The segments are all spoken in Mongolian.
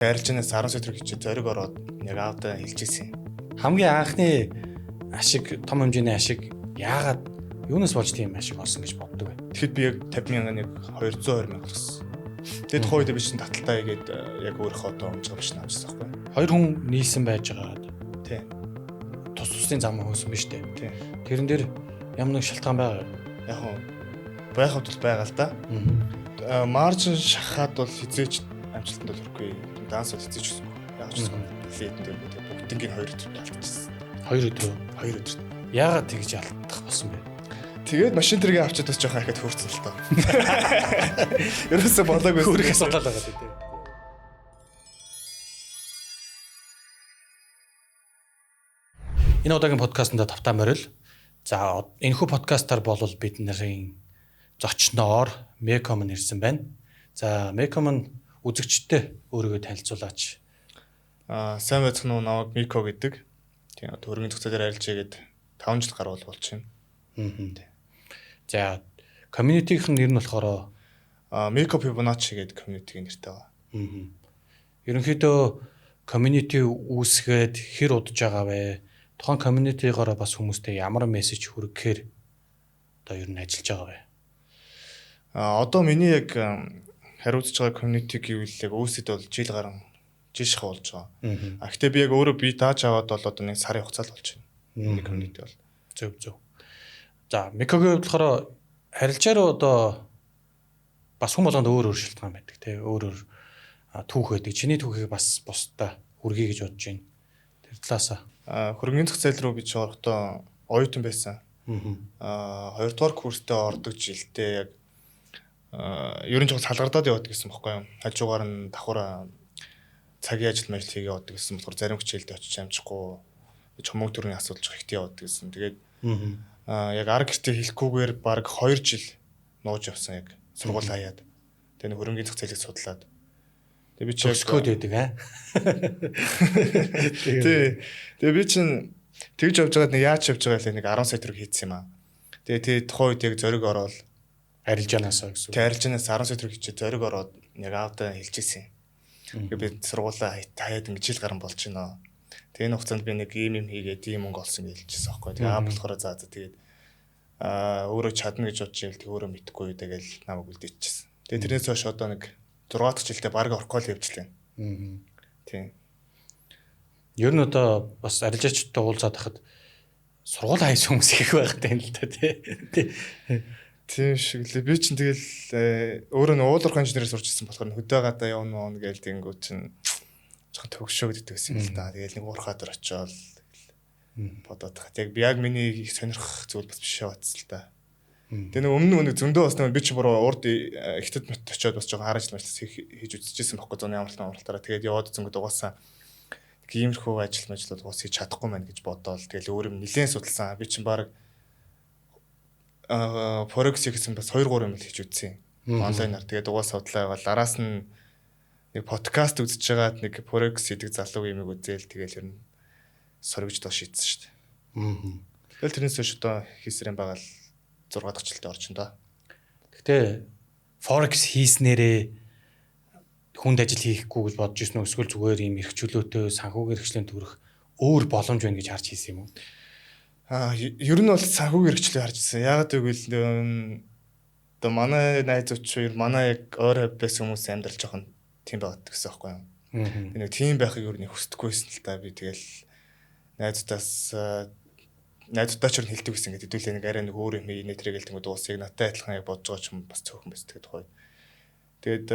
Арилжаанаас 10 сая төгрөг хичээ зориг ороод яг аавдаа хэлчихсэн. Хамгийн анхны ашиг, том хэмжээний ашиг яагаад юунаас болж тийм ашиг олсон гэж боддог вэ? Тэгэхэд би яг 50,000 нэг 220 мянга олсон. Тэгээд тухайн үед би чинь таталтаа игээд яг өөрийнхөө одоо өмжгөө биш наажсан байхгүй. Хоёр хүн нийлсэн байж байгаа. Тий. Тус тусын зам хөөсөн биз дээ. Тий. Тэрэн дээр ямар нэг шалтгаан байгаа. Яг нь байхад бол байгаа л да. Маржин шахаад бол хизээч амжилтанд хүрэхгүй. Данс бол хизээч гэсэн. Яг ч гэсэн лээдэн дээр бүгднийг 2 өдөр алдчихсан. 2 өдөр. 2 өдөр. Яагаад тэгж алдах болсон бэ? Тэгээд машин тэргээ авчиад бас жоохон ахад хөөрцөн л тоо. Ерөөсө болоогүй. Хөрөх асуудал байгаа тийм. Энэ удаагийн подкастнда тавтаа морил. За энэхүү подкастаар бол бид нарын зочноор Меком нэрсэн байна. За Меком нь үзэгчтэй өөрийгөө танилцуулаач. Сайн байцгаана уу, намайг Мико гэдэг. Тийм төргийн зохицолоор арилжаагээд 5 жил гаруул болж байна. За community-ийн нэр нь болохоор Мико Фибоначчи гэдэг community-ийн нэртэй байгаа. Ерөнхийдөө community үүсгээд хэр удаж байгаа вэ? Тухайн community-гоор бас хүмүүстэй ямар мессеж хүргэхээр одоо ер нь ажиллаж байгаа вэ? Одоо миний яг хариуцж байгаа community гэвэл яг үүсэд бол жил гарan жишх болж байгаа. Гэхдээ би яг өөрөө би тааж аваад бол одоо нэг сарын хугацаал болж байна. Миний community бол зөв. За Микогийн болохоор харилцаараа одоо бас хүн болгонд өөр шалтгаан байдаг тий. Өөр түүх байдаг. Чиний түүхийг бас бусдаа хүргэе гэж бодож байна. Тэр талаасаа хөрөнгөний зах зээл рүү би ч орохдоо оюутан байсан. 2 дугаар курстээ ордог жилдээ яг ерөн жол салгардаад яваад гэсэн бохоггүй юм. Хажуугаар нь давхар цагийн ажил мэл хийгээ яваад гэсэн болохоор зарим хичээлдээ очиж амжихгүй чомог төрний асуудалж ихтэй яваад гэсэн. Тэгээд яг арга гэртээ хэлэхгүйгээр баг 2 жил нууж явсан яг сургууль хаяад. Тэгээд хөрөнгөний зах зээлийг судлаад. Тэгээд би ч код байдаг аа. Тэгээд би чинь тэгж явж байгаад нэг яаж явж байгаа л нэг 10 сая төгрөг хийцсэн юм аа. Тэгээд тухайн үед яг зориг ороод арилжаанаасаа гэсэн. Тэгээд арилжаанаас 10 сая төгрөг хичээ зориг ороод яг аавдаа хэлчихсэн. Тэгээд би сургуулаа хаяад ингэ жил гарan болж байна. Тэгээд энэ хугацаанд би нэг юм хийгээд ийм мөнгө олсон гэж хэлчихсэн аахгүй. Тэгээд аа болохоор за тэгээд өөрөө чадна гэж бодож ивэл тэг өөрөө мэдхгүй тэгэл намайг үлдээчихсэн. Тэгээд тэрнээс хойш одоо нэг 6 дахь жилдээ баг орхол явжлаа. Тийм. Ер нь одоо бас арилжаачтай уулзаад хахад сургууль хайсан хүмүүс их байхтай юм л да тий. Тийм шиг лээ. Би чинь тэгэл өөрөө нь уулуурхан инженерээр сурчсан болохоор хөдөө гадаа явна мөн гээл тэнгүү чинь жоохон төгшөө гэдэг байсан юм л да. Тэгэл нэг уурхаад очиод бодоод хат. Яг миний сонирхох зүйл бас биш яваадс л да. Тэгээ нэг өмнө зөндөө бас би чи буруу урд ихтэд мэт очиод бас жоохон хараж мэлс хийж үзчихсэн байхгүй зуны амралтаараа. Тэгээд яваад зөнгөд угаасаа иймэрхүү ажил бол уус хийж чадахгүй маань гэж бодоол. Тэгэл өөр юм нэлээд судалсан. Би чинь баг Forex гэсэн бас 2-3 юм хийж үзсэн. Онлайнаар. Тэгээд угаасаа судлаа явал араас нь нэг подкаст үзэж байгаад нэг Forex гэдэг залуу юмыг үзээл тэгэл ер нь соргиж доо шийдсэн шүү дээ. Тэгэл тэрнээс хойш одоо хийсрэн байгаа л 6 дахь жилдээ орчин доо. Гэхдээ Forex хийснээрээ хүнд ажил хийхгүй гэж бодож ирсэн үү? Эсвэл зүгээр ийм эрх чөлөөтэй санхүүгийн хэрэгслийн төрөх өөр боломж байна гэж харж хийсэн юм уу? Ер нь бол санхүүгийн хэрэгчлээ харж ирсэн. Яагаад гэвэл одоо манай найз өчир манай яг өөр байсан хүмүүс амьдрал жоохон тийм байгаад гэсэн байхгүй юу? Нэг тийм байхыг ер нь хүсдэггүйсэн л та би тэгэл найзуудаа ч хэлдэг гэсэн гэдэг хэдүүлээ нэг арай нэг өөр юм инээтрэг гэлтэнгүүд уусыг надтай адилхан яг бодож байгаа ч юм бас цөөхөн байсан тэгээд гоё. Тэгээд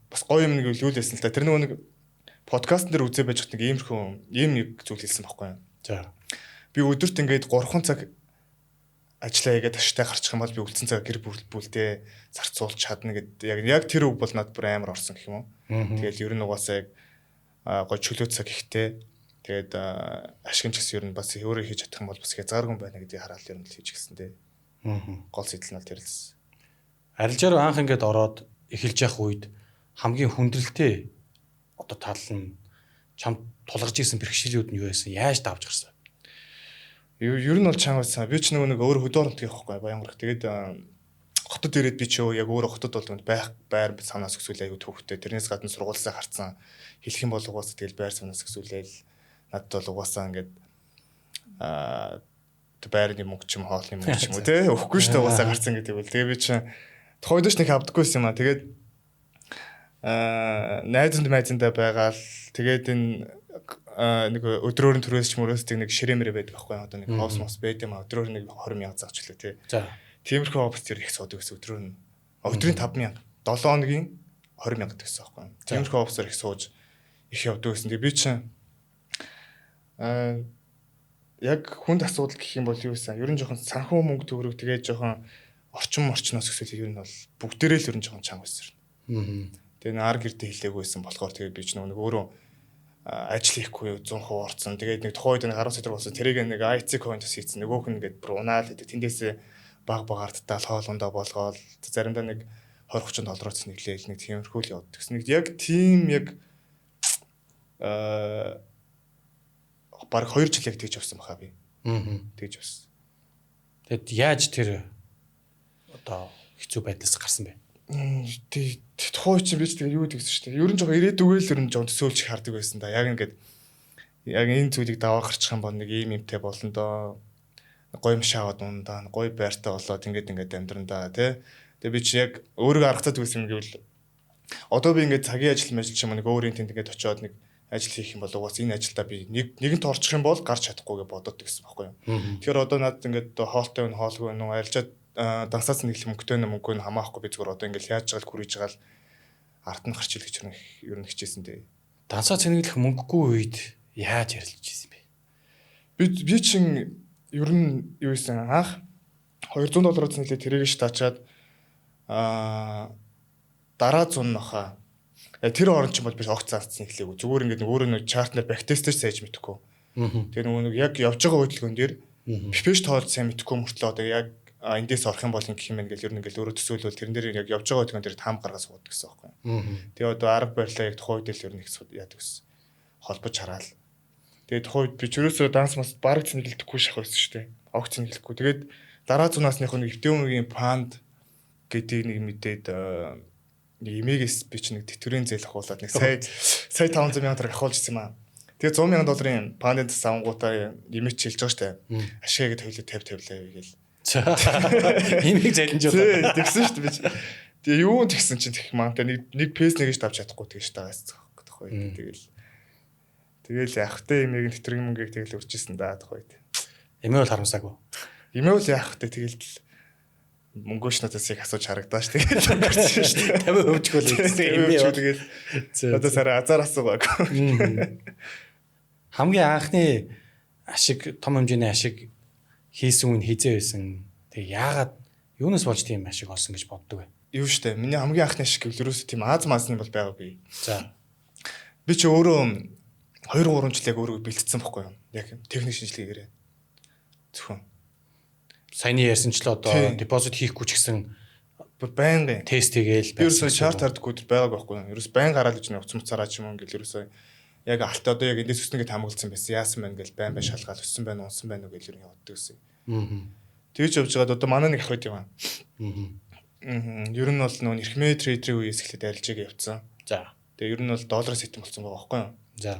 бас гоё юм нэг юу л байсан л та тэр нэг подкаст дээр үзээ байж хат нэг иймэрхүү ийм нэг зүйл хэлсэн байхгүй юу? За. Би өдөрт ингээд 3 цаг ажиллаа хийгээд ашигтай гарчих юм бол би үлдсэн цаг гэр бүлдээ зарцуулж чадна гэдэг яг тэр үг бол надад бүр амар орсон гэх юм уу. Тэгэл ер нь угаасаа яг гоё чөлөө цаг ихтэй. Тэгээд ашигч гэсэн ер нь бас өөрөө хийж чадах юм бол бас хязгааргүй байна гэдгийг хараад ер нь л хийж гисэн дээ. Гол сэтэл нь л тэрэлсэн. Арилжаар анх ингээд ороод эхэлж явах үед хамгийн хүндрэлтэй одоо тал нь чам тулгарч исэн бэрхшээлүүд нь юу байсан? Яаж давж гарсан? Ер нь бол чанга байсан. Би ч нэг өөр хөдөө оронт хийхгүй Баянгорх. Тэгээд хотод ирээд би ч яг өөрөө хотод бол байх байр санаас өсвөл айгу төвхтэй. Тэрнээс гадна сургуулиасаа харцсан хэлэх юм бол угаасаа тэгэл байр санаас өсвөлээл надад бол угаасаа ингээд байрны мөнгө ч юм хоолны мөнгө ч юм уу те өгөхгүй шүү дээ угаасаа гарцсан гэдэг бол. Тэгээ би чинь тухайд ч нэг авдаггүйсэн юм аа. Тэгээд найзандаа байгаал тэгээд энэ нэг өдрөөр нь төрөөс ч мөрөөстэй нэг ширэмэр байдаг байхгүй одоо нэг космос байд юм аа. Өдрөөр нэг 20,000 зааж өчлөө те. За тиймэрхүү офс төр их суудаг гэсэн өдрөөр нь өдрийн 5,000 7 хоногийн 20,000 гэсэн байхгүй. Тиймэрхүү офсоор их сууж их явдаг гэсэн. Тэгээ би чинь яг хүнд асуудал гэх юм бол юу вэ? Ер нь жоохон санхүү мөнгө төгрөг тэгээд жоохон орчноос өсвөл ер нь бол бүгдээрээ л ер нь жоохон чанга байсан. Тэгээ нар гэрдээ хэлээгүйсэн болохоор тэгээд би ч нэг өөрөө ажил хийхгүй 100% орцсон. Тэгээд нэг тухайд нэг 10 сая болсон. Тэрийг нэг IC coin төс хийцэн. Нөгөөх нь ингээд бүр унаал гэдэг. Тэндээс баг артаал хоолундаа болгоол заримдаа нэг 20-30 доллароос нэглээл нэг тиймэрхүү л яваад. Тэгс нэг яг тийм яг баг 2 жил яг тэгж явсан баха би. Тэгж явсан. Тэгэд яаж тэр одоо хэцүү байдлаас гарсан бэ? Тухайн чинь би ч тэгээ юу гэдэгсэн шүү дээ. Ер нь жоо ирээдүгэл ер нь жоо төсөөлж хардаг байсан да. Яг ингээд яг энэ зүйлийг даваа гарчих юм бол нэг ийм юмтэй болно доо. Гой юм шаваад ундаа, гой байртай болоод ингээд амьдрандаа тий. Тэгээ би чи яг өөрийгөө аргацаад үзсэн юм гэвэл одоо би ингээд цагийн ажил мэл ч юм нэг өөрийн тэнд ингээд очиод нэг ажил хийх юм бол угаас энэ ажилдаа би нэгэнт орчих юм бол гарч чадахгүй гэж бодоод гэсэн байхгүй юу. Тэгэхээр одоо надад ингээд хоолтой нь хоолгүй нөө арилжаад дансаас нэг мөнгөтэй мөнгөө нь хамаахгүй би зүгээр одоо ингээд яаж жагаал хүрэж жагаал ард нь гарч ирэх гэж ер нь хичээсэн дээ. Дансаа цэнэглэх мөнгөгүй үед яаж ярилцж ийсэн бэ? Би чин ер нь юу ийсэн анх $200 нэлээ тэрийг ш таачаад дараа 100 нохоо тэр орон ч юм бол би огт заасан хэлээгүй. Зүгээр ингээд өөрөө нэг чартнер бактестэйч сайж мэдэхгүй. Тэгээ нөгөө яг явж байгаа хөдөлгөөн дээр пипеш тоолж сайн мэдэхгүй мөртлөө одоо яг эндээс орох юм бол гэх юм ингээд ер нь ингээд өөрөө төсөөлвөл тэрэн дээр яг явж байгаа хөдөлгөөн дээр таам гаргаж суудаг гэсэн байхгүй. Тэгээ одоо арга барилаа яг тухайд л ер нь их яадаг гэсэн. Холбож хараал. Тэгээ тухайд би ч ерөөсөө данс мас бараг цэнгэлдэхгүй шах байсан шүү дээ. Огт цэнгэлэхгүй. Тэгээд дараа зунасных нэг эвтэвмгийн панд гэдэг нэг мэдээд имэгээс би ч нэг тэтгэврийн зээл ахуулаад нэг сая 500,000 төгрөг ахуулж ирсэн юм аа. Тэгээ $100,000 пандын тас авангуудаа имэж хэлж байгаа штэ. Ашигаа гэд төлөв 50 гээл. Имэг зэлэн жоо. Тэгсэн штэ би. Тэгээ юу тэгсэн чинь тэгэх маантай нэг пэс нэгэж тавьж чадахгүй тэгэж таагаас зөөх. Тэгэл яахтай имэгийн тэтгэврийн мөнгийг тэгэл өрчижсэн да тухайд. Имээ бол харамсаагүй. Имээ бол яахтай тэгэл мөнгөш надаас их асууж харагдаа ш. Тэгээд өнгөрсөн ш. 50% ч хөл тэгээд одоо сараа азар асуугааг. Хамгийн анхны ашиг том хэмжээний ашиг хийсэн үн хизээ байсан. Тэг яагаад юунаас болж тийм ашиг олсон гэж боддог вэ? Юу штэ. Миний хамгийн анхны ашиг гэвэл ерөөсөө тийм аз маасны бол байгаагүй. За. Би ч өөрөө 2-3 жил яг өөрөө бэлтгэсэн байхгүй юу? Яг техник шинжилгээгээрээ. Зөвхөн саяны ярьсанчлаа одоо депозит хийхгүй ч гэсэн байнгын тест хийгээл би ерөөсөө чарт хардаггүй байгааг байхгүй юу? Ерөөс байн гараад иж нэг уцмцараа ч юм уу ингээл ерөөсөө яг алт одоо яг эндээс өснөгээд хамгаалсан байсан. Яасан байна гэл байн шалгаал өссөн байна унсан байна уу гэл ер нь явдаг гэсэн. Тэгж явж байгаад одоо манай нэг ах байт юм аа. Ер нь бол нөө эрхмээ трейдерийн үеэс эхлээд арилжааг явцсан. За. Тэгээ ер нь бол доллар сэтэн болсон байгаа байхгүй юу? За.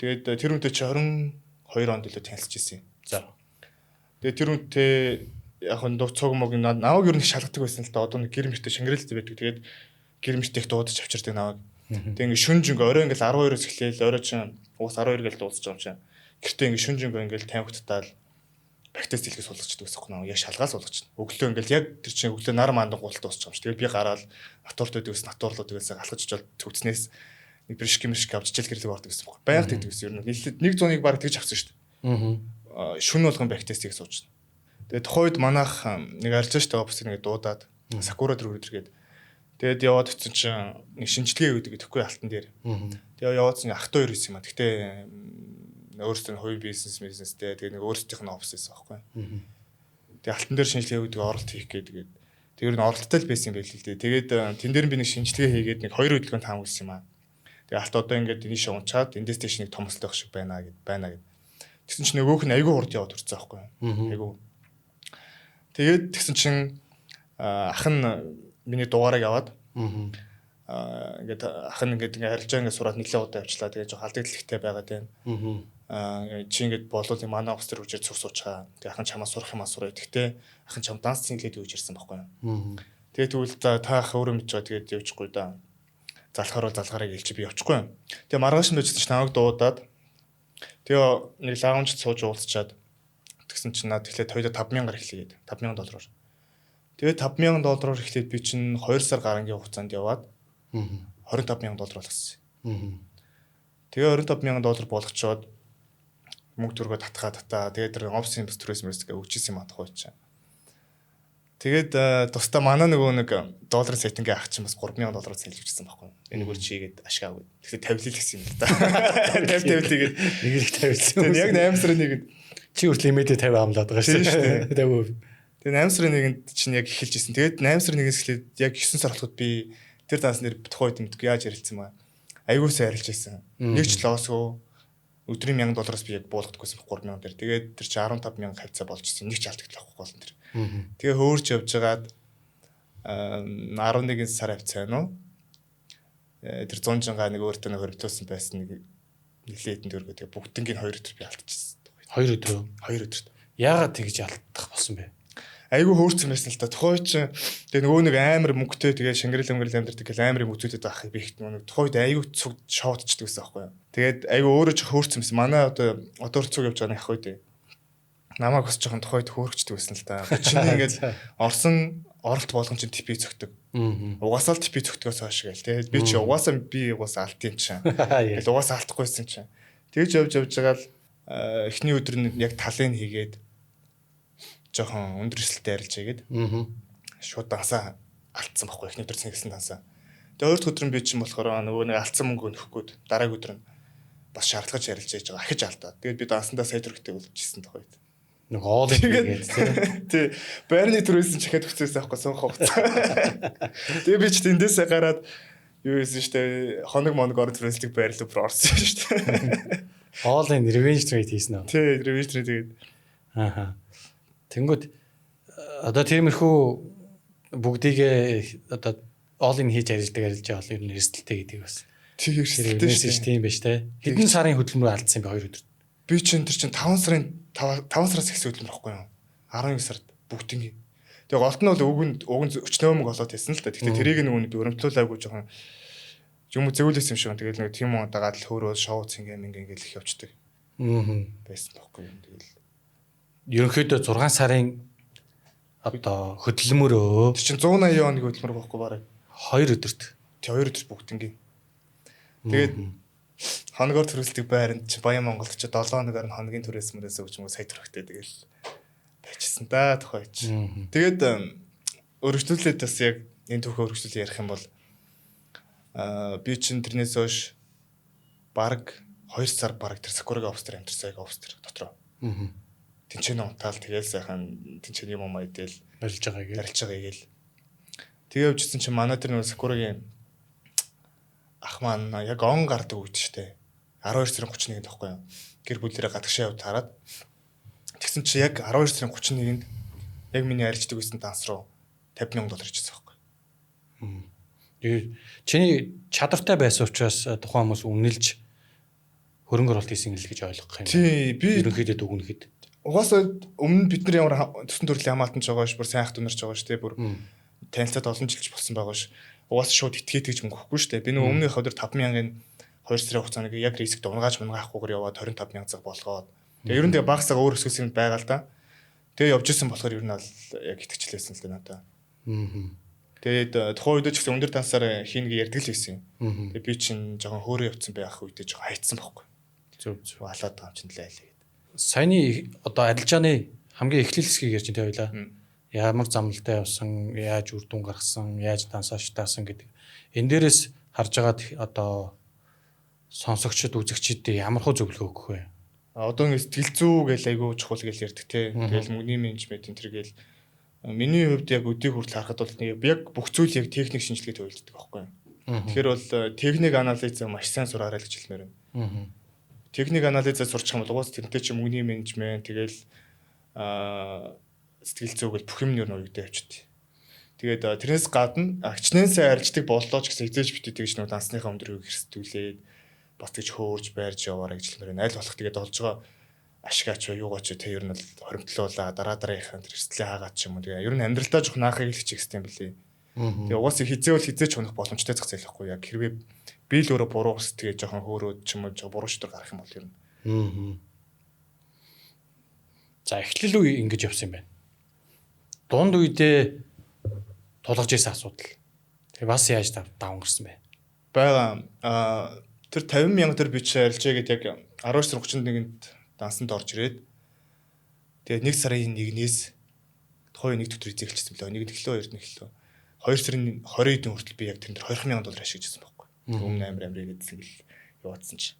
Тэгээд тэр үнтэй чи 22 онд илүү танилцж ирсэн. За. Тэгээ тэр үнтэй яг нь цуг мог наваг ер нь шалгадаг байсан л да. Одоо нэг гэр мөртөө шингэрэлтэй байдаг. Тэгээд гэр мөртөө их дуудаж авчирдаг наваг. Тэгээ ингээ шүнж ингээ орой ингээл 12-оос эхлээл орой чинь уус 12 гээл дуусч байгаа юм чинь. Гэртээ ингээ шүнж ингээ ингээл тавигдтаал бактес дэлгээс суулгачдаг гэсэн юм. Яг шалгаа суулгачна. Өглөө ингээл яг тэр чинь өглөө нар маандан гулт дуусч байгаа юм чинь. Тэгээд би гараад натууртууд дээс натуурлууд дээс галхаж очоод төвцнээс нэг бэршки авч чил гэрлэг ордог гэсэн юм. Байнга тэгдэг гэсэн юм. Нийлээд 100-ыг баг тэгж авсан шүү дээ. Шүн болгон бактестийг суучна. Тэгээд тухайд манайх нэг арилжаа штэ офис нэг дуудаад сакура төрөд тэгээд яваад очсон чинь нэг шинжилгээ өгдөг гэхгүй алтан дээр. Тэгээд яваадсан ах 2 байсан юм а. Гэхдээ өөрөөсөө нь хувийн бизнестэй тэгээд нэг өөрсдийнх нь офис байсан байхгүй. Тэгээд алтан дээр шинжилгээ өгдөг оролт хийх гэдэг. Тэгээд нь оролттой л байсан юм байл л дээ. Тэгээд тэн дээр би нэг шинжилгээ хийгээд нэг 2 хөдөлгөөнд хамгаалсан юм а. Тэгээд алт одоо ингээд энийг унчаад эндээс тийш нэг томсолтой шиг байна гэд. Тэгсэн чинь нөгөөх нь айгүй хурд яваад хүрсэн байхгүй. Айгүй. Тэгээд тэгсэн чинь ах нь миний дугаарыг аваад ингээд ах нь ингээд арилжаа ингээд сураад нэлээд удаа явчлаа. Тэгээ жоо халдэгдэлтэй байгаад байна. Чи ингээд болов юм манай офс төр үжир цуг суучгаа. Тэгээ ах нь чамаа сурах юм асуураа. Тэгтээ ах нь чам данс хийлгээд юу ирсэн байхгүй юу. Тэгээ тэгвэл та ах өөрөө мэдж байгаа тэгээд явчихгүй да. Залхаар бол залгаараа гэлч би явчихгүй юм. Тэгээ маргааш нь бичсэн чинь намайг дуудаад тэгээ нэг лаунжд сууж уулзчаад тэгсэн чинь наад тэгэхээр хоёулаа 5,000-аар эхлэгээд $5,000. Тэгээ $5,000 эхлээд би чинь 2 сар гарангийн хугацаанд яваад $25,000 болгосон. Тэгээ $25,000 болгочоод мөнгө төргөө татгаа. Тэгээд тэр офсын стресс гэ өгчээсэн юм атахгүй чинь. Тэгээд тусдаа манай нөгөө нэг долларын сетингээ ах чинь бас $3,000 сэлж өгчсэн байхгүй. Энэгээр чигээд ашгаа өгд. Тэгэхээр тавилал гэсэн юм л да. 50-50-гээд нэг их тавилсан. Тэгээд яг 8 сарын нэгэнд чи хүртэл имэдэ 50 амлаад байгаа шүү дээ. 50%. Тэгээд 8 сарын нэгэнд чинь яг эхэлж исэн. Тэгээд 8 сарын нэгээс эхлээд яг 9 сар болоход би тэр данс нэр тухай үед мэдгүй яаж ярилцсан маа. Айгуусаа ярилж исэн. Нэг ч лоосгүй өдрийн $1,000 би яг буулгахдаггүйсэн 3,000 дээр. Тэгээд тэр чи 15,000 хавцаа болж исэн. Нэг ч алдагдлахгүй болно тэр. Тэгээ хөөрч явжгаад 11 сар хавцаа нөө. Тэр 100 жангаа нэг өөртөө нэг хөрвтөөсөн байсан нэг нилээдэн дөргөө тэгээ бүгднийг 2 өдөр би алдчихсан. 2 өдөр. 2 өдөр. Яагаад тэгж алдах болсон бэ? Айгу хөөрцөн байсан л та. Тухайн чинь тэгээ нөгөө нэг амар мөнгөтэй тэгээ шингэрэл амьдэрдэг гэл амар мөнгөтэй байхыг би ихт нөгөө тухайн үед айгу цуг шоудчихдаг байсан байхгүй юу. Тэгээд айгу өөрөө ч хөөрцөн байсан. Манай одоо цуг явж байгаа нэг ах үед намайг бас жоохон тухайд хөөрчдөг байсан л та. Чиний ингээд орсон оролт болгон чинь типи зөгтөг. Угаасаа л типи зөгтгөөс хойш гээл тий. Би угаасаа алдсан чинь. Тэгэл угаасаа алдахгүйсэн чинь. Тэгж явж байгаа л эхний өдөр нь яг талын хийгээд жоохон өндөр эсэлтэй арилж игээд шууд дансаа алдсан байхгүй эхний өдөр цэнгэлсэн дансаа. Тэгээ хоёр дахь өдөр нь би чинь болохоор нөгөө нэг алдсан мөнгө өнөхгүйд дараагийн өдөр нь бас шаардлагаж арилж яаж байгаа ахиж алдаа. Тэгээд би дансандаа сая төгрөгтэй болчихсон тухайд. Нэг оол ингээд тий. Байрны төрөөсөн ч ихэд хүчээс авахгүй сунх хугацаа. Тэгээ би ч тэндээсээ гараад юу хийсэн штэ хоног орд төрөлтөг байрлал бүр орсон штэ. Оолын revenge trade хийсэн үү? Тий, revenge trade тэгээд. Ааха. Тэнгүүд одоо тиймэрхүү бүгдийг одоо оолын хийж арилж байгаа бол ер нь эрсдэлтэй гэдэг бас. Тий, эрсдэлтэй шүү. Тийм байж тээ. Хэдэн сарын хөдөлмөр алдсан бэ 2 өдөр? Би чинь тэр чинь 5 сараас ихсэн хөдөлмөр байхгүй юу? 11 сард бүгднийг. Тэгээ голт нь бол уг нь өчнөө мөнгө олоод байсан л та. Гэхдээ тэрийг нөгөө би өрөмтлүүлээгүй жоохон юм зөөлөсөн юм шиг. Тэгэл нөгөө тийм уу дагаад л хөөрөө шоу цингээ ингээл их явцдаг. Байсан байхгүй юу? Тэгэл ерөнхийдөө 6 сарын одоо хөдөлмөрөө тэр чинь 180 оны хөдөлмөр байхгүй бараг 2 өдөрт. Тэг 2 өдөрт бүгднийг. Тэгээд хоногор төрөлтөг байранд чи Баян Монголд чи 7 хоногор нь хоногийн төрөөс мөрөөс өгч мө сая төгрөгтэй тэгэл байчсан да тухайч. Тэгээд өргөжлүүлээд бас яг энэ түүхээ өргөжлүүл ярих юм бол би чин тэрнээс хойш бараг 2 сар бараг тэр Сакурагийн офс төр амьдсан офс төр дотроо. Тинчэн унтаал тэгэл сайхан тинчэн юм уу идэл барилж байгаа гээл. Тэгээ явжсэн чинь манай тэр нэг Сакурагийн ах маань яг он гардаг үед штэ 12 сарын 31-нд тахгүй юу. Гэр бүлэрээ гадагшаа явж хараад тэгсэн чи яг 12 сарын 31-нд яг миний арилждаг байсан данс руу $50,000 хийсэн байхгүй. Чиний чадвартай байсан учраас тухайн хүмүүс үнэлж хөрөнгө оруулалт хийсэн л гэж ойлгох юм. Тий, би ерөнхийдөө дүгнэхэд. Угаасаа өмнө бид нар ямар төсөв төрлийн хамаатан ч байгаа ш, бүр сайн ах дунарч байгаа ш, тий, бүр танилцаад олон жилч болсон байгаа ш. Угаасаа шууд итгээд гэж мөнгө өгөхгүй ш, тий. Би нөгөө өмнөх өдөр 5,000-ын 2 сарын хугацаанд яг риск унгааж авахгүйгээр яваад 25,000 цаг болгоод. Тэгээ ер нь тэгээ багсаа өөр өсгөөс юм байгаа л да. Тэгээ явж исэн болохоор ер нь бол яг итгэжлээсэн л дээ надаа. Тэгээд тухайн үед ч гэсэн өндөр дансаар хийнэ ярьдаг л байсан юм. Тэгээ би чинь жоохон хөөрөө явцсан байх үедээ жоохон хайцсан байхгүй. Зөв алаад байгаа юм чинь лайлаа. Саяны одоо арилжааны хамгийн эхлэл хэсгийг ярьж тавилаа. Ямар замналтай явсан, яаж үр дүн гаргасан, яаж дансаач таасан гэдэг. Энэ дээрээс харж байгаа одоо сонсогчд, үзэгчдэд ямар хөө зөвлөгөө өгөх вэ? Одоо ингэ сэтгэл зүй гэл айгүй чухал гэл ярьдаг те. Тэгэл мөнгөний менежмент энэ төр гэл миний хувьд яг өдийг хүртэл харахад бол яг бүх зүйл яг техник шинжилгээтэй үйлддэг байхгүй юу? Тэгэхээр бол техник анализ маш сайн сураарай гэж хэлмээр байна. Техник анализаа сурчих юм бол уус тэрнтэй чи мөнгөний менежмент тэгэл сэтгэл зүйгэл бүх юм нь юу нэгдэж явчихдээ. Тэгээд тэрнээс гадна хичнээн сайн арилждаг боллоо ч гэсэн хизээж бити тэгж нэг дансныхаа өндрийг хэрсдүүлээд бас тэгж хөөрж байрж яваарай гэж хэлмээр байна. Аль болох тэгээд болж байгаа ашигаач юугаач те ер нь бол хоримтлуулаа дараагийнхаа тэр эрсдлээ хаагаад ч юм уу. Тэгээ ер нь амьдралдаа жоох наахыг л хичээх гэсэн юм билий. Тэгээ угаасаа хизээвэл хизээч унах боломжтой зах зээл байхгүй яг хэрвээ би л өөрөө буруу ус тэгээ жоохон хөөрөөд ч юм уу жоо буруу шийдвэр гаргах юм бол ер нь. За эхлэл үе ингэж явсан юм байна. Дунд үедээ тулгаж ирсэн асуудал. Тэгээ бас яаж даван гарсан бэ? Бага тэр 50,000 төр бич арилжээ гэдэг яг 1931-нд дансанд орж ирээд тэгээд 1 сарын 1-ээс тухайн нэг төтөр эзэглэжсэн билээ. Нэг эхлөө, хоёр эхлөө. 2 сарын 20-нд хүртэл би яг тэр $20,000 ашиглажсэн байхгүй. Өмнө амир гэдсэн гэл яваадсан чи.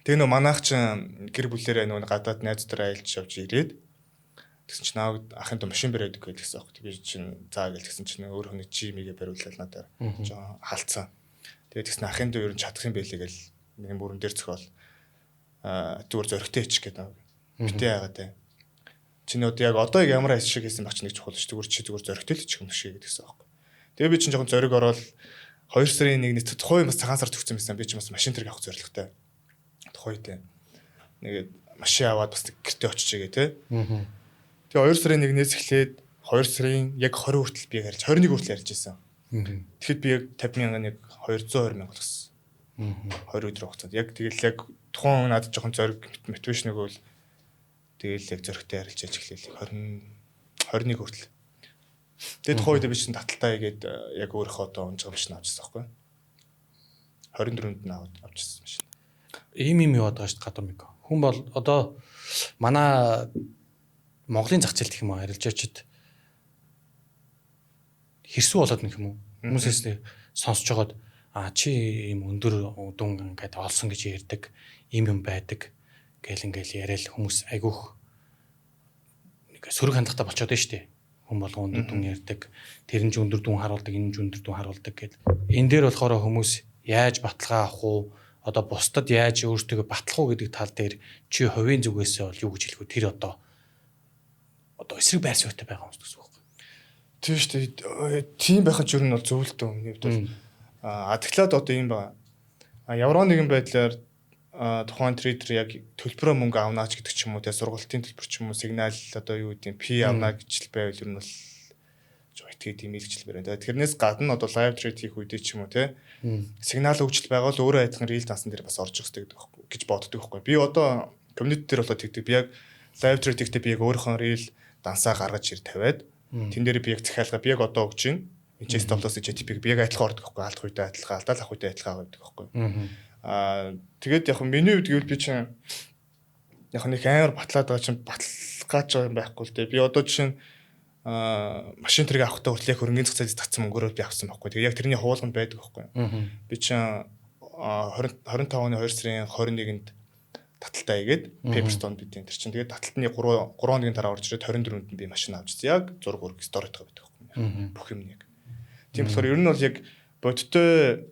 Тэгээ нөө манайх ч гэр бүлээрээ нөө гадаад найзтайраа айлж явж ирээд тэгсэн чинь наваг ахын тоо машин бариад өгөх гэсэн аахгүй. Тэгээ чинь заа гэл тэгсэн чинь өөр хүний жимигээ бариулаад надаар жоо халцсан. Тэгээ тэгсэн ахын тоо ер нь чадах юм байлээ гэл нэг бүрэн дээр зөхөөл зүгээр зөрөгтэй ичих гэдэг наваг. Битээ яагаад те. Чиний одоо яг одоо ямар ашиг хийсэн багч нэг чухал ш. Зүгээр чи зүгээр зөрөгтэй л ичих юм шиг гэдэгсэн аахгүй. Тэгээ би чинь жоохон зориг ороод 2 сарын 1-ний тухайн бас цагаан сар төгсөн байсан. Би чинь бас машин тэрэг авах зорилготой. Тухайтай. Нэгээд машин аваад бас гэртээ очиж игээ те. Тэгээ 2 сарын 1-ээс эхлээд 2 сарын яг 20 хүртэл би ярьж 21 хүртэл ярьж байсан. Тэгэхэд би яг 50,000 нэг 220,000 болгосон. 20 өдөр хугацаанд. Яг тэгэл яг тухайн надад жоохон зориг мотивашн өгөөл тэгэл яг зөрөгтэй харилж яж эхлэв. 21 хүртэл. Тэгээд тухайд би чинь таталтаа игээд яг өөрийнхөө одоо унж байгаа машин авчихсан байхгүй. 24-нд нь авчихсан машин. Ийм яваад байгаа шүү дээ гадуур мэг. Хүн бол одоо манай Монголын зах зээл гэх юм уу арилжаачид хэрсүү болоод нэг юм уу. Хүмүүсээс сонсож байгаад чи ийм өндөр үдүн ингээд олсон гэж ярьдаг юм байдаг ингээл яриад хүмүүс айгүйх нэг сөрөг хандлагатай болчиход байна шүү дээ. Хүн болгонд үдүн ярьдаг, тэрэн ч өндөр дүн харуулдаг, энэ ч өндөр дүн харуулдаг гэл. Энэ дээр болохоор хүмүүс яаж баталгаа авах уу? Одоо бусдад яаж өөртөө батлах уу гэдэг тал дээр чи хувийн зүгээсээ бол юу гэж хэлэх вэ? Тэр одоо эсрэг байр суурьтай байгаа хүмүүс гэсэн үг. Тийм шүү дээ. Тийм байхад ч ер нь бол зөвлөлтөө өмнөд бол тэгэхээр одоо юм байна. Ямар нэгэн байдлаар тухайн трейдер яг төлбөрөө мөнгө авнаач гэдэг ч юм уу те сургалтын төлбөр ч юм уу сигнал одоо юу гэдэг нь P авнаа гэж байвал ер нь бол жоо итгэж имэйлжил байна. Тэрнээс гадна одоо лайв трейд хийх үедээ ч юм уу те сигнал өгчл байгаа бол өөрөө айдхан рил дансан дээр бас орж ирэх гэж боддог байхгүй. Би одоо community дээр болоод тэгдэг. Би яг лайв трейд хийхдээ би яг өөрийнхөө рил дансаа гаргаж ир тавиад тэн дээр би яг захиалга би яг одоо өгч чинь энэ стоп-лосс JTP-г би яг адилхан ордог байхгүй. Алдах үедээ адилхан, алдаалах үедээ адилхан байдаг байхгүй. Тэгээд яг миний хувьд гэвэл би чинь яг нэг амар батлаад байгаа чинь батлах гэж байгаа юм байхгүй л дээ. Би одоо жишээ нь машин тэрэг авахтаа хүртэл яг хөрөнгөний зах зээлээс татсан мөнгөөрөө би авсан байхгүй. Тэгээ яг тэрний хуулганд байдаг байхгүй. Би чинь 25 оны 2 сарын 21-нд таталтаа игээд Paperstone бидний тэр чинь тэгээд таталтны 3 хоногийн дараа орж ирээд 24-нд би машин авчихсан. Яг зураг ураг сторитой байдаг байхгүй. Бүх юм яг. Тийм болохоор ер нь бол яг бодтой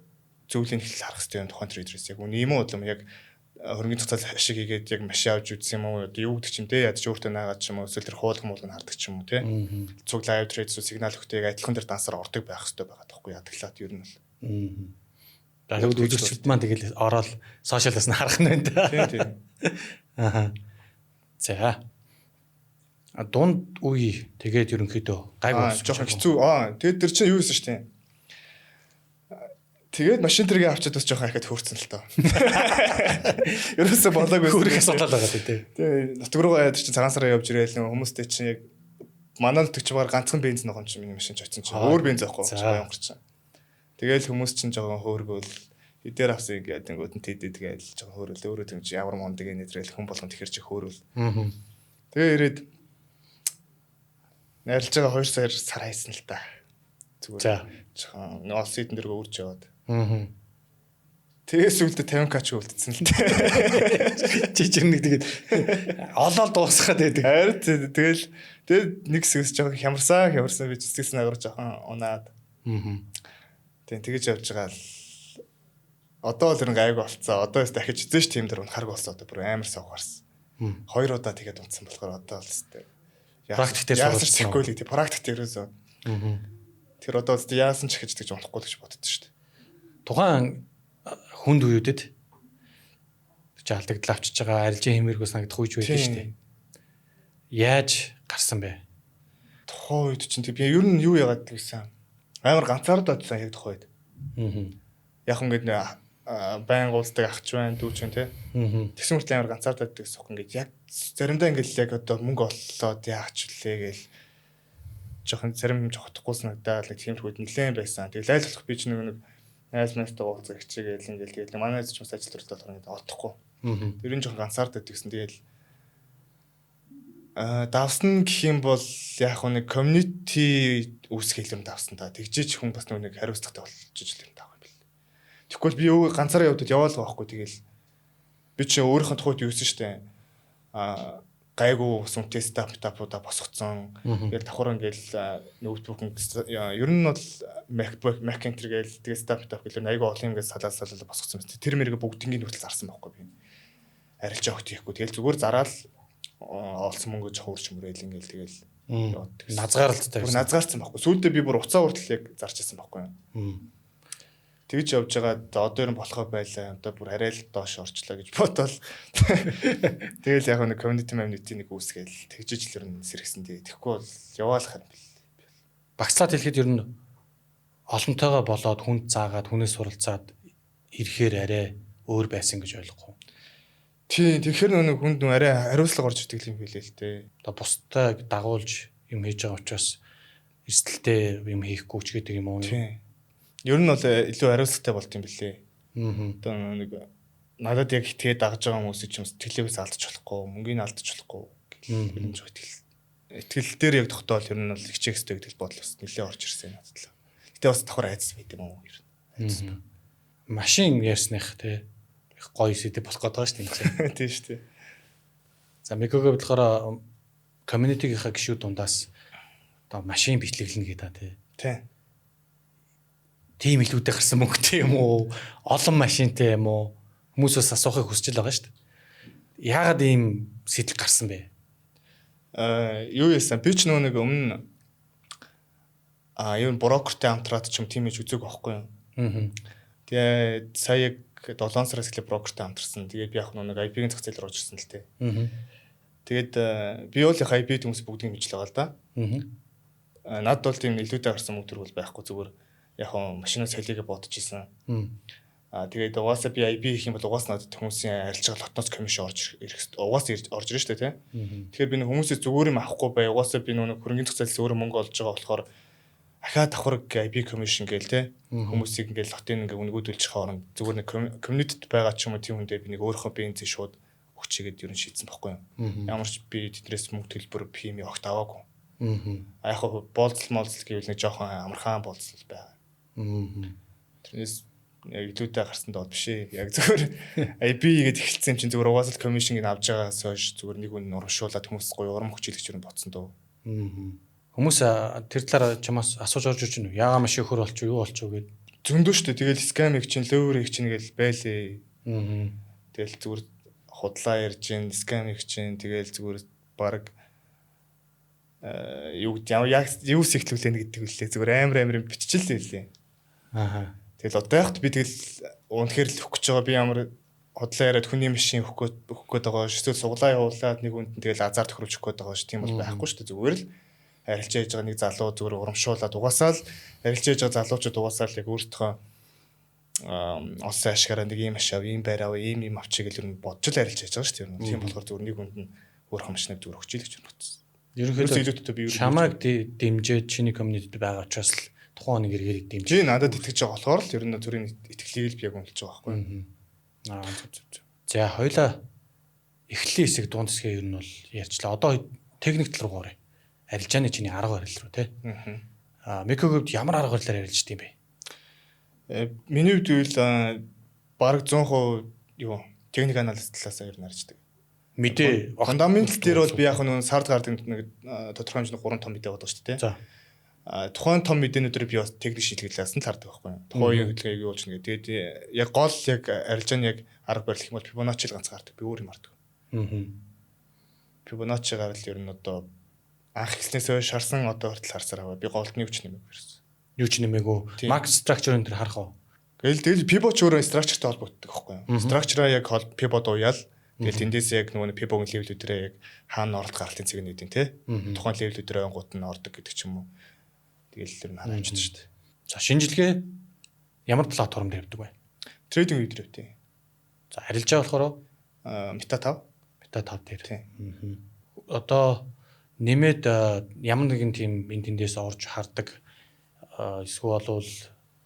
зөвлөлийн хэлэл харах хэрэгтэй юм тухайн трейдерээс яг үн юм уу юм яг хөрөнгөний зах зээл ашиг хийгээд яг машин авч үзсэн юм уу юу гэдэг ч юм те ядч өөртөө наагаад ч юм уу эсвэл тэр хуулган муулгыг хардаг ч юм уу те цуг лайв трейд сигнал өгтэй яг адилхан дээр дансаар ордог байх хэрэгтэй байгаа тахгүй ядаглаад ер нь бол Далууд үзэгчд маань тэгэл ороод сошиалаас нь харах нь байна да. Тийм. Аа. За. Дунд үе тэгээд ерөнхийдөө гайгүй жоохон хэцүү. Тэгээд тэр чинь юу гэсэн штэ. Тэгээд машин тэргээ авчиад бас жоохон ахад хөөрцөн л тоо. Ерөөсө болоогүй. Хөөрөх асуудал байгаа тий. Тэгээд нутг руугаа яад чинь цагаан сараа явж ирээл хүмүүстэй чинь яг манай нутг чигээр ганцхан бензин ногоон чинь миний машин ч очсон чинь өөр бензин авахгүй гоё өнгөрч. Тэгэл хүмүүс чинь жоохон хөөргөөл эдгээр авсан ингээд ингүүд нь тэдэд гээл жоохон хөөрөл өөрөө тийм чи ямар мундаг нэтрэл хүн болгон тэгэхэр чи хөөрөл. Тэгээ ирээд найрлж байгаа 2 сар хайсан л та. Зүгээр жоохон ноос сидэн дэрг үрж яваад. Тэгээс үлдээ 50k ч үлдсэн л та. Чи нэг тэгээд олоод дуусгаад байдаг. Харин тэгэл нэг хэсгээс жоохон хямарсан би цэцгээс нагаар жоохон унаад. Тийм тэгэж явж байгаа л одоо л нэг айгу болцсон. Одоо бас дахиж эзэж тийм дэр унахарг болсон. Одоо бүр амар савгарсан. 2 удаа тэгээд унтсан болохоор одоо л өстэй. Практик дээр суралцсан. Яасч гэхгүй л тийм практик дээрээс Тэр одоо яасан ч гэж тэгж унахгүй гэж боддоо шүү дээ. Тухайн хүнд үеүүдэд алдагдал авчиж байгаа арилжаа хэмээргүй санагдах үеч байдаг шүү дээ. Яаж гарсан бэ? Тухайн үед чинь би ер нь юу яагаад гэсэн амар ганцаардаад байсан яг тухайн үед. Яг ингээд байн уулздаг ахч байна дүүч байна те. Тэгсэн мөртлөө амар ганцаардаад байсан хөх ингээд яг заримдаа ингээд яг одоо мөнгө оллоод яач вүлээ гээл жоохон зарим жохотхгүй санагдаад нэг тиймэрхүү нэлээд байсан. Тэгэл айл болох би ч нэг айл мэстэ уулзах хичээгээл ингээд тэгэл манай ч бас ажил төрөлд болохоор ингээд олдохгүй. Тэр нь жоохон ганцаардаад гэсэн. Тэгэл давсан гэх юм бол яг нэг community үүсгэл юм давсан та. Тэгжээч хүн бас нэг хариуцлагатай болчихж л юм таах юм бэл. Тэгвэл би ганцаараа явдад яваалгаа байхгүй. Тэгэл би чи өөрийнхөө тухайд юусэн штэ. Гайгүй сүнтэй стартапуудаа босгоцсон. Тэгэл давхар ингээл ноутбук ер нь бол Mac Enter гээл тэгээ стартап гэлээ айгүй олон ингээд салаа босгоцсон мэт. Тэр мэрэг бүгднийг хөтөл зарсан байхгүй би. Арилжаа өгт хийхгүй. Тэгэл зүгээр зараал олсон мөнгө жоохурч мөрөөл ингээл тэгэл назгаарлалтай. Бүр назгаарлсан байхгүй. Сүүлдээ би бүр уцаа хүртэл яг зарч ирсэн байхгүй. Тэгж явж байгаа одоо ер нь болохоо байлаа. Одоо бүр арай л доош орчлоо гэж бодвол. Тэгэл яг нэг community нэг үүсгээл тэгжиж л ер нь сэргсэн дээ. Тэгэхгүй бол яваалах юм бэл. Багцлаад хэлэхэд ер нь олонтойгоо болоод хүнд заагаад хүнээс суралцаад ирэхээр арай өөр байсан гэж ойлгох уу? Тийм тэгэхээр нэг хүнд арай хариуцлага орж ирдэг юм билээ л дээ. Одоо бусдаа дагуулж юм хийж байгаа учраас эрсдэлтэй юм хийхгүй ч гэдэг юм уу? Тийм. Ер нь бол илүү хариуцлагатай болт юм билээ. Одоо нэг надад яг хитгээ дагж байгаа хүмүүсийг ч юм сэтгэлээс алдаж болохгүй, мөнгөний алдаж болохгүй гэх юм итгэл дээр яг тогтоол ер нь бол хичээх хэрэгтэй гэдэг бодол бас нэлээ орж ирсэн надад л. Гэтэ бас давхар айдас байт юм уу ер нь. Машин ярьсных те их гоё сэдв болох гээд байгаа шүү дээ. Тийм шүү дээ. За Микогийн болохоор community-гийнхаа гишүүд дундаас одоо машин бичлэглэнэ гэдэг та тий. Тийм илүүтэй гарсан мөнгөтэй юм уу? Олон машинтай юм уу? Хүмүүсээс асуухыг хүсэж байгаа шүү дээ. Яагаад ийм сэтэл гарсан бэ? Юу яасан? Би ч нэг өмнө юу брокертэй хамтраад ч юм тийм гэж үзег байхгүй юу? Тэгээ сая яг 7 сараас эхлээ брокертэй хамтарсан. Тэгээд би яг нэг IP-ийн зах зээл рүү орж ирсэн л тээ. Тэгээд би бол яг IP хүмүүс бүгдийг мэдж байгаа л да. Над бол тийм илүүтэй гарсан мөнгө төр бол байхгүй зүгээр яг машинаа солигээ бодож исэн. Тэгээд угаасаа би IP хийх юм бол угаасаа надад хүмүүсийн арилжаа лотноос комисшн орж ирэх угаасаа орж ирж штэ тий. Тэгэхээр би нэг хүмүүсээс зүгээр юм авахгүй бай. Угаасаа би нэг хөрөнгөний зах зээлээс өөрөө мөнгө олж байгаа болохоор ахаа давхар IP комисшн гээл тий. Хүмүүсийг ингээл лотын ингээ үнгүүдүүлж хаорон зүгээр нэг community-д байгаа ч юм уу тийм хүндээ би нэг өөрийнхөө бензин шууд өгчигээд ер нь шийдсэн байхгүй юу. Ямар ч би тэдрээс мөнгө төлбөр PM огт аваагүй. Яг болцол гэвэл нэг жоохон амархан болцол байгаа. Тэрнээс илүүтэй гарсан доод биш ээ. Яг зүгээр IP гээд эхэлсэн юм чинь зүгээр угаасаа комисшн ин авч байгаас хойш зүгээр нэг үн урамшуулаад хүмүүс гоё урам хүчилгч юм бодсон дөө. Хүмүүс тэр талаар чамаас асууж орж ирж байна уу? Яагаад маш ихөр болчих юу болчих гээд зөндөө шүү дээ. Тэгэл скам их чинь лөөр их чинь гээл байлээ. Тэгэл зүгээр худлаа ярьж гин скам их чинь тэгэл зүгээр баг юу юу сэхлүүлэн гэдэг үлээ зүгээр амар биччихэл байлээ. Тэгэл одоо яхад би тэгэл үнэхээр л өгөх гэж байгаа би ямар худлаа яриад хүний машин өгөх гээд байгаа ш. Эсвэл суглаа явуулаад нэг хүнд тэгэл азар тохируулж өгөх гээд байгаа ш. Тийм бол байхгүй шүү дээ. Зүгээр л арилжаа хийж байгаа нэг залуу зүгээр урамшуулаад угаасаа л арилжаа хийж байгаа залуучууд угаасаа л яг өөртөө олсон ашгаараа нэг ийм ашаав, ийм байраа, ийм авчиг гэл юм бодж л арилжаа хийж байгаа шүү дээ. Тийм болохоор зүгээр нэг хүнд нь өөрхөн машиныг зүгээр өгчийлэх юм бодсон. Ерөнхийдөө чамайг дэмжиж чиний community-д байгаа учраас л тухайн нэг эргэрийг дэмжиж. Чи надад итгэж байгаа болохоор л ер нь төрийн итгэлийг л би яг үнэлж байгаа байхгүй. За хоёлаа эхлэлийн хэсэг дунд хэсгээ ер нь бол ярьчлаа. Одоо техник тал руу оръё. Арилжааны чиний арга барил руу тий. Микоговд ямар арга барилаар арилждаг юм бэ? Миний хувьд бол бараг 100% юу техник анализ талаас ер нь арилждаг. Мэдээ фундамент дээр бол би яг нэг сард гардаг нэг тодорхой хэмжээний 3 том мэдээ байдаг шүү дээ тий. Тухайн том мэдээнүүдээр би бас техник шийдвэрлэлээс нь л хардаг байхгүй юу. Тухайн хөдөлгөөнийг юу болж нэгэ. Тэгээд яг гол яг арилжааны яг арга барил гэх юм бол Fibonacci-г ганц гардаг. Би өөр юм хардаг. Fibonacci гарал ер нь одоо анх ихснээс хойш харсан одоо хүртэл харсаар байгаа. Би голд нь юу ч нэмээгүй ерөөс. Юу ч нэмээгүй. Market structure энэ төр харах уу? Тэгэл pivot ч өөрөө structureтай холбогддог байхгүй юу? Structure-аа яг pivot уяал тэгэл тэндээс яг нөгөө pivot-ын level-үүдээ яг хаана оролт гаралтын цэг нүүдийн те. Тухайн level-үүдээр онгууд нь ордог гэдэг ч юм уу. Тэгэл тэр нь хараачдаг шүү дээ. За шинжилгээ ямар платформ дээр явдаг вэ? Trading view дээр тий. За арилжаа болохоор Meta 5 дээр. Одоо нэмээд ямар нэгэн тийм энэ тэндээс орж хардаг эсвэл болвол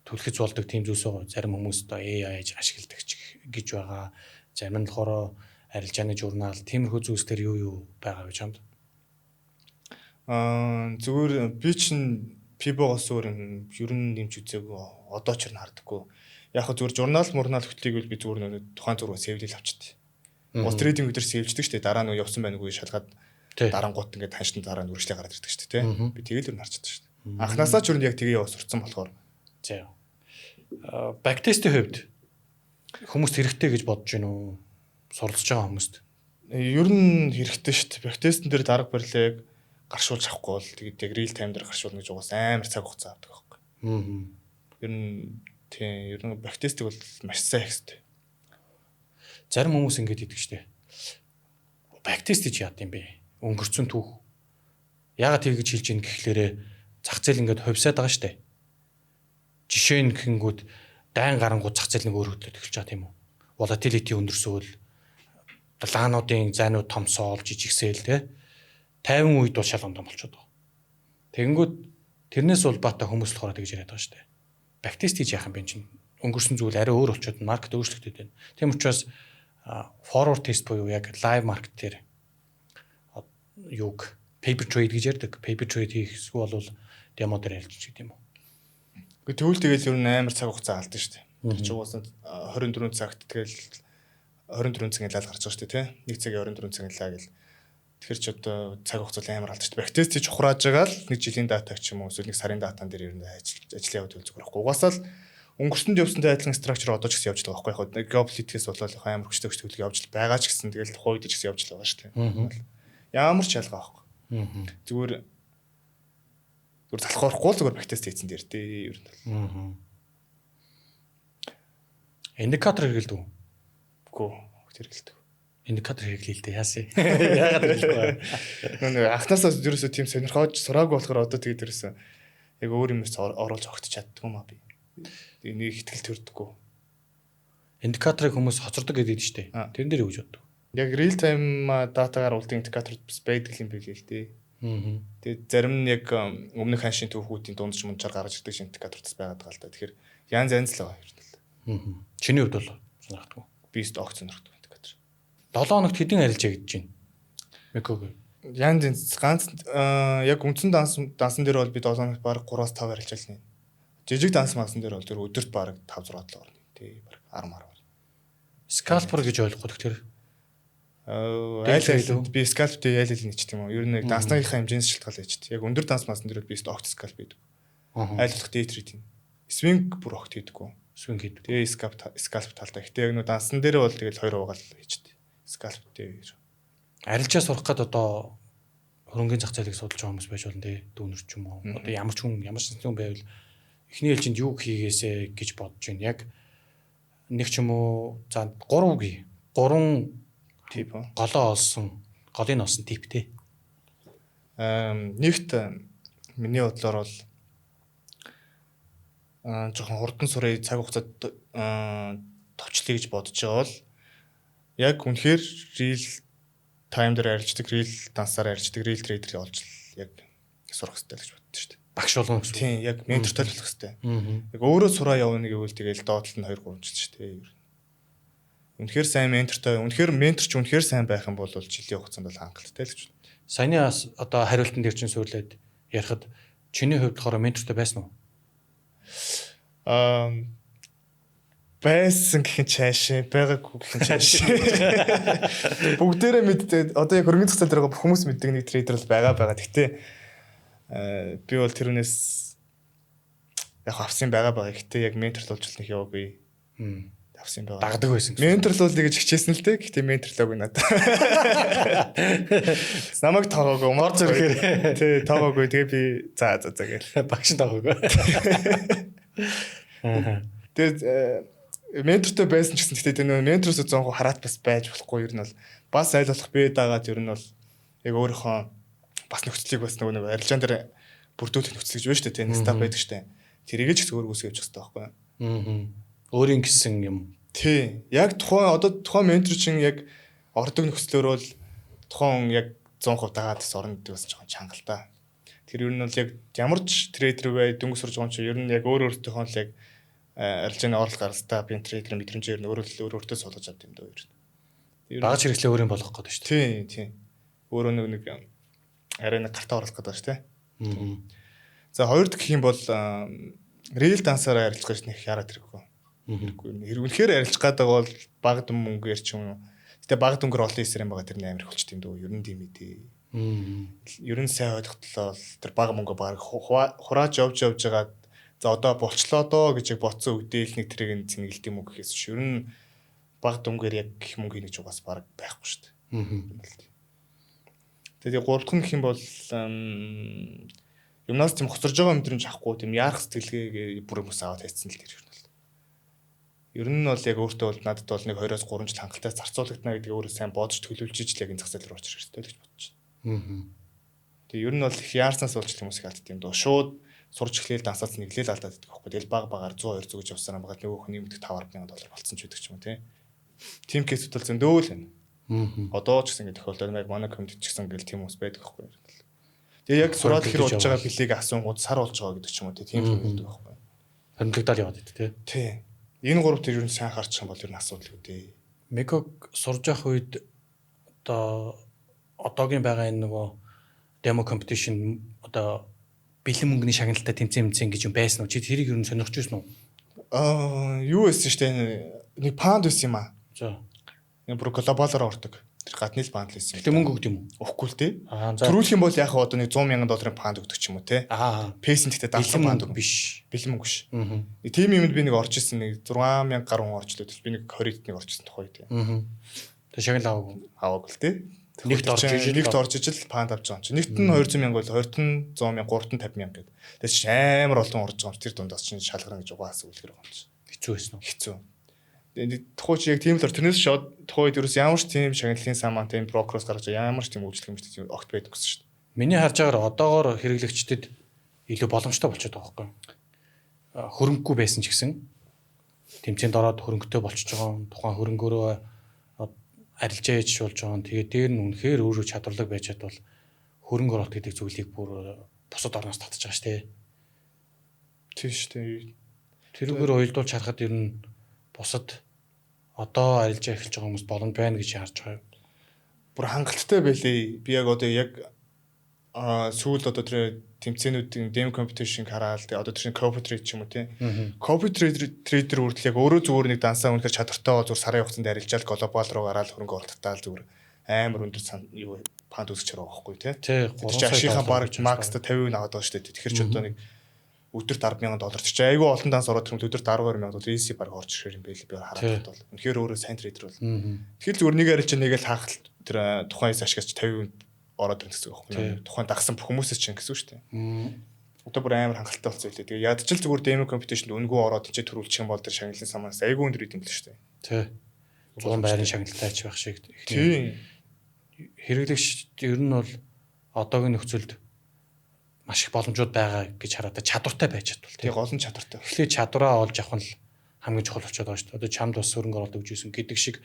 түлхэц болдог тийм зүйлс байгаа. Зарим хүмүүс одоо AI ашигладаг гэж байгаа. Зарим нь болохоор арилжааны журнал, тиймэрхүү зүйлс төр юу байгаа вэ чамд? Зүгээр би чинь Pivot-оос өөр ер нь нэмж үзээгүй. Одоо ч н хардаггүй. Яг хөө зүгээр журнал хөтлөгийг би зүгээр нэг тухайн зураг сэвлэл авчихдээ. Улс трейдинг өдөр сэвлждэг шүү дээ. Дараа нь явсан байна үгүй шалгаад дарангуут ингээд ханшин дараа нь үргэлжлээ гараад ирдэг шүү дээ. Би тэгээд л харчдаг шүү дээ. Анхнаасаа ч ер нь яг тэгээ яваа сурцсан болохоор. За. Backtest-ийн хувьд хүмүүст хэрэгтэй гэж бодож байна уу? Суралцж байгаа хүмүүст. Ер нь хэрэгтэй шүү дээ. Backtest-эн дээр дарга барилыг гаршуулж авахгүй бол тэгээд яг real time дээр гаршуулна гэж угаас амар цаг хугацаа авдаг байхгүй. Ер нь тийм ер нь backtest-ийг бол маш сайн хийх хэрэгтэй. Зарим хүмүүс ингэж идэг штэ. Backtest гэж яад юм бэ? Өнгөрцөн түүх. Яагаад тэгж хэлж ийн гэхлээрээ зах зээл ингээд хувьсаад байгаа штэ. Жишээ нь гэнгүүт дайн гарангууд зах зээл нэг өөр хөдлөд эхэлж байгаа тийм үү? Volatility өндөрсөөл далаануудын зайнууд томсоол жижигсээл те 50 үед бол шал ондом болчиход байгаа. Тэгэнгүүт тэрнээс бол бата хүмүүс болохоор тэгж яриад байгаа штэ. Backtest хийж яах юм бэ чинь? Өнгөрсөн зүйл арай өөр болчиход маркет өөрчлөгдөд байна. Тийм учраас forward test буюу яг live market дээр юг paper trade гэж ярьдаг. Paper trade хийх эсвэл бол demo дээр ялж гэдэг юм уу? Гэхдээ тэгвэл тэгэл ер нь амар цаг хугацаа алдсан шүү дээ. Тэр чинь уусаа 24 цагт тэгэл 24 цагийн лал гарч байгаа шүү дээ, тий? Нэг цагийн 24 цагийн лаа гэл. Тэгэхээр ч одоо цаг хугацаа амар алдсан шүү дээ. Backtest хийж ухрааж байгаа л нэг жилийн дата ч юм уу эсвэл нэг сарын датан дээр ер нь ажил явуулж зүгээр байхгүй. Угаасаа л өнгөрсөнд явсантай адилхан structure одоо ч гэсэн явж байгаа байхгүй. Яг geopolitics болол амар хүчтэй төлөв явж байгаа ч гэсэн тэгэл хойд ч гэсэн явж байгаа шүү дээ. Ямар ч ялгаа байхгүй. Зүгээр залхуурахгүй зүгээр backtest хийсэн дээр тий ер нь. Индикатор хэрэглэдэг үү? Үгүй хэрэглэдэг. Индикатор хэрэглэе л дээ яасан. Яагаад хэрэглэхгүй? Нэг анхнаасаа ерөөсөө тийм сонирхож сураагүй болохоор одоо тэгээд ерөөсөө яг өөр юмс оруулж огт чаддгүй маа би. Энийг ихтгэл төрдөггүй. Индикаторыг хүмүүс хоцордог гэдэг нь шүү дээ. Тэрэн дээр юу гэж боддог? Яг real time датагаар үлдэн индикатор байдаг юм билээ л дээ. Тэгээд зарим нь яг өмнөх ханшийн түүхүүдийн дундч мунчаар гаргаж ирдэг индикаторс байгаад байгаа л да. Тэгэхээр янз янз л байгаа юм. Чиний хувьд бол сонирхдаггүй. Би ч огт сонирхдаг индикатор. 7 хоногт хэдэн арилжаа гэж байна? Меког. Янз ганц яг үндсэн дансан дээр бол би 7 хоногт баг 3-5 арилжаа л нэ. Жижиг данс масан дээр бол тэр өдөрт баг 5-6 орно. Тий баг 10 бол. Scalper гэж ойлгох тэгэхээр айл би scalp-тэй яйл нийчт юм уу? Ер нь дансныхаа хэмжээс шалтгаалж яжт. Яг өндөр данс масан дээр би огт scalp хийдэг. Айлуулах day trade. Swing бүр огт хийдэггүй. Swing хийдэг. Тэгээ scalp талдаа. Гэтэ яг нөө дансан дээр бол тэгэл 2 угаал хийжт. Scalp-тэй. Арилжаа сурах гээд одоо хөрөнгөний зах зээлийг судалж байгаа хүмүүс байж болно тий. Дүүнер ч юм уу. Одоо ямар ч хүн байвал эхний ээлжинд юу хийгээсэ гэж бодож байна. Яг нэг ч юм уу за 3 тип голоо олсон голыг олсон тип тий. Нэгт миний бодлоор бол жоохон хурдан сурыг цаг хугацаад товчлие гэж бодож байгаа бол яг үнэхээр real time дээр арилждаг, real дансаар арилждаг, real trader олж яг сурах хэрэгтэй гэж боддог шүү дээ. Багш болгоно гэсэн. Тийм, яг ментортой болох хэрэгтэй. Яг өөрөө сураа явна гэвэл тэгэл доотлол нь 2 3 жил шүү дээ. Үнэхээр сайн ментортой, үнэхээр ментор ч үнэхээр сайн байх юм бол жилийн хугацаанд бол хангалттай л гэж. Саяны одоо хариултан дээр чинь суурлаад ярихад чиний хувьд болохоор ментортой байсан уу? Байсан гэх юм чаашаа, байгаагүй гэх юм чаашаа. Бүгдээрээ мэддэг. Одоо яг хөрөнгөний зах зээл дээр байгаа хүмүүс мэддэг нэг трейдер л байгаа. Гэхдээ би бол тэрнээс яг авсан байгаа. Гэхдээ яг менторт олж нэг яваагүй. авсан юм байна. Дагдаг байсан гэсэн. Менторлуулъя гэж хичээсэн л дээ. Гэхдээ менторлоогүй надад. Намайг тоогоогүй. Мор зүрхээр. Тий, тоогоогүй. Тэгээ би за гээл. Багш тоогоогүй. Тэгээд ментортой байсан ч гэсэн гэхдээ нөө ментороос 100% хараат бас байж болохгүй. Ер нь бол бас айл болох бие дагаад ер нь бол яг өөрийнхөө бас нөхцөлийг бас нэг арилжаан дээр бүрдүүлэх нөхцөл гэж байна шүү дээ. Тийм стап байдаг шүү дээ. Тэрийгээ ч гэсэн өөргөөсөө явуучих хэрэгтэй байхгүй юу? Өөрийн гэсэн юм. Тий. Яг тухайн ментор чинь яг ордог нөхцлөөр бол тухайн яг 100% дагаад бас орно гэдэг бас жоохон чангалтай. Тэр ер нь бол яг ямар ч трейдер бай дөнгөж сурж байгаа юм чи ер нь яг өөртөөхөө л яг арилжааны орлого гаралтай би трейдер мэдрэмжээр нь өөртөө суулгаж авд юм даа ер нь. Багаж хэрэглээ өөрийн болгох гэдэг шүү дээ. Тий. Өөрөө нэг арай нэг гартаа оруулах гэдэг шүү дээ. За хоёр дахь гэх юм бол real dance-аар арилж гэж нэг хараад хэрэггүй. Үнэхээр арилж гадаг бол баг дүн мөнгөөр ч юм уу. Гэтэ баг дүнгээр олон эсрэг юм байгаа тэр амар хөлчт юм дөө. Ер нь тийм ээ. Ер нь сайн ойлгохлоо тэр баг мөнгө баг хурааж явж байгаа. За одоо болчлоо доо гэж бодсон үгдээл нэг тэрийг нь цэнгэлт юм уу гэхээс ш. Ер нь баг дүнгээр яг гэх мөнгө хийж угаас баг байхгүй шүү дээ. Тэгээд гурав дахь нь гэх юм бол юмнаас тийм хоцорж байгаа мэдрэмж авахгүй тийм яарах сэтгэлгээ бүр хүмүүс аваад хайцсан л тэр юм бол. Ер нь бол яг өөртөө бол надад бол нэг 2-3 жил хангалттай зарцуулагдана гэдэг өөрөө сайн бодож төлөвлөж ижил яг энэ зах зээл рүү орчих хэрэгтэй л гэж бодож байна. Тэгээ ер нь бол их яарснаас болж хүмүүс их алддаг юм доо. Шууд сурч эхлээл дансаас нэглээл алдаад байдаг байхгүй. Тэгэл баг-багаар 100 200 гэж явсараа байгаа нөгөө хүн нэмэгдэх $5,000 болцсон ч гэдэг ч юм уу тийм кейсүүд бол зөндөө л байна. Одоо ч гэсэн ингэ тохиолдол яг манай комьюнити ч гэсэн ингээл тийм хүмүүс байдаг байхгүй. Тэгээ яг сураад хэр болж байгаа билийг асуунгууд сар болж байгаа гэдэг ч юм уу тийм л байдаг байхгүй. Хөндлөгдөд яваад идэв тий. Энэ гурав тэр юу сайн харчих юм бол ер нь асуудал үү дээ. Меког сурж явах үед одоогийн байгаа энэ нөгөө demo competition одоо бэлэн мөнгөний шагналтай тэмцээн гэж юм байсан уу? Чи тэрийг ер нь сонирхож байсан уу? Юу байсан штэ нэг паунд байсан юм аа. За. Энэ бүр глобалаар ордог. Тэр гадны л паунд л байсан. Гэтэ мөнгө өгд юм уу? Өгөхгүй л тий. Төрүүлэх юм бол яг одоо нэг $100,000 паунд өгдөг ч юм уу тий. Пэйсент гэдэг 70 паунд биш. Бэлэн мөнгө ш. Тийм юмд би нэг орж исэн нэг 6,000 гаруй орчлоо. Би нэг 20-д нэг орж исэн тухай тий. Тэг шагнал аваагүй л тий. Нэгт орж ижил паунд авч байгаа юм чи. Нэгт нь 200,000 бол 20-т нь 100,000, 3-т нь 50,000 гэдэг. Тэгээс чи амар олон орж байгаа юм чи тэр дундаас чи шалгарна гэж угаасаа үлгэр байгаа юм чи. Хэцүү байсан уу? Хэцүү. Тухай чи яг тийм л тэрнээс шууд тухайд ерөөс ямар ч тийм шагналын саман тийм брокероос гарч ямар ч тийм үйлчлэг юм огт байдаг гэсэн шүү дээ. Миний харж байгаагаар одоогоор хэрэглэгчдэд илүү боломжтой болчиход байгаа байхгүй. Хөрөнгөгүй байсан ч гэсэн тэмцээнд ороод хөрөнгөтэй болчихж байгаа. Тухайн хөрөнгөөрөө арилжаа хийж болж байгаа. Тэгээд дээр нь үнэхээр өөрөө чадварлаг байж чадвал хөрөнгө оруулалт гэдэг зүйлийг бүр бусад орноос татчих байгаа шүү дээ. Тийм шүү дээ. Тэрүүгээр уялдуулж харахад ер нь бусад одоо арилжаа эхэлж байгаа хүмүүс боломж байна гэж харж байгаа. Бүр хангалттай байлээ. Би яг одоо яг сүүл одоо тэр тэмцээнүүдийн demo competition хараад тэгээ одоо тэр copy trade ч юм уу тий. Copy trader үрдэл яг өөрөө зүгээр нэг дансаа үнэхээр чадвартай зүгээр сарын хугацаанд арилжаал глобал руу гараад хөрөнгө оруулалтаа зүгээр амар өндөр юу панд үсгэж байгаа байхгүй тий. Тэр чинь ашигхан баг макста 50% аваад байгаа шүү дээ. Тэгэхээр ч одоо нэг өдөрт $10,000 чи айгүй олон данс ороод ирэнгүүт өдөрт $12,000 EC баг орж ирэх юм байл би хараад бол. Үнэхээр өөрөө сайн трейдер бол. Тэгэхээр зүгээр нэг арилж нэг л хаах тэр тухайн ашигч 50% ороод ирэх гэсэн үг байхгүй. Тухайн дагсан бүх хүмүүсээс чинь гэсэн үг шүү дээ. Одоо бүр амар хангалттай болсон байлээ. Тэгээ ядчил зүгээр demo competition-д өнгөө ороод чи төрүүлчих юм бол тэр шагналын самаас айгүй өндөр идэм л шүү дээ. Тий. 100 байрын шагналтайч байх шиг. Тий. Хэрэглэгч ер нь бол одоогийн нөхцөлд маш их боломжууд байгаа гэж хараад чадвартай байж чадвал тий гол нь чадвартай. Тэгэхээр чадвараа олж авах нь хамгийн чухал болчиход байгаа шүү дээ. Одоо чамд бас хөрөнгө оруулалт өгч ийсэн гэдэг шиг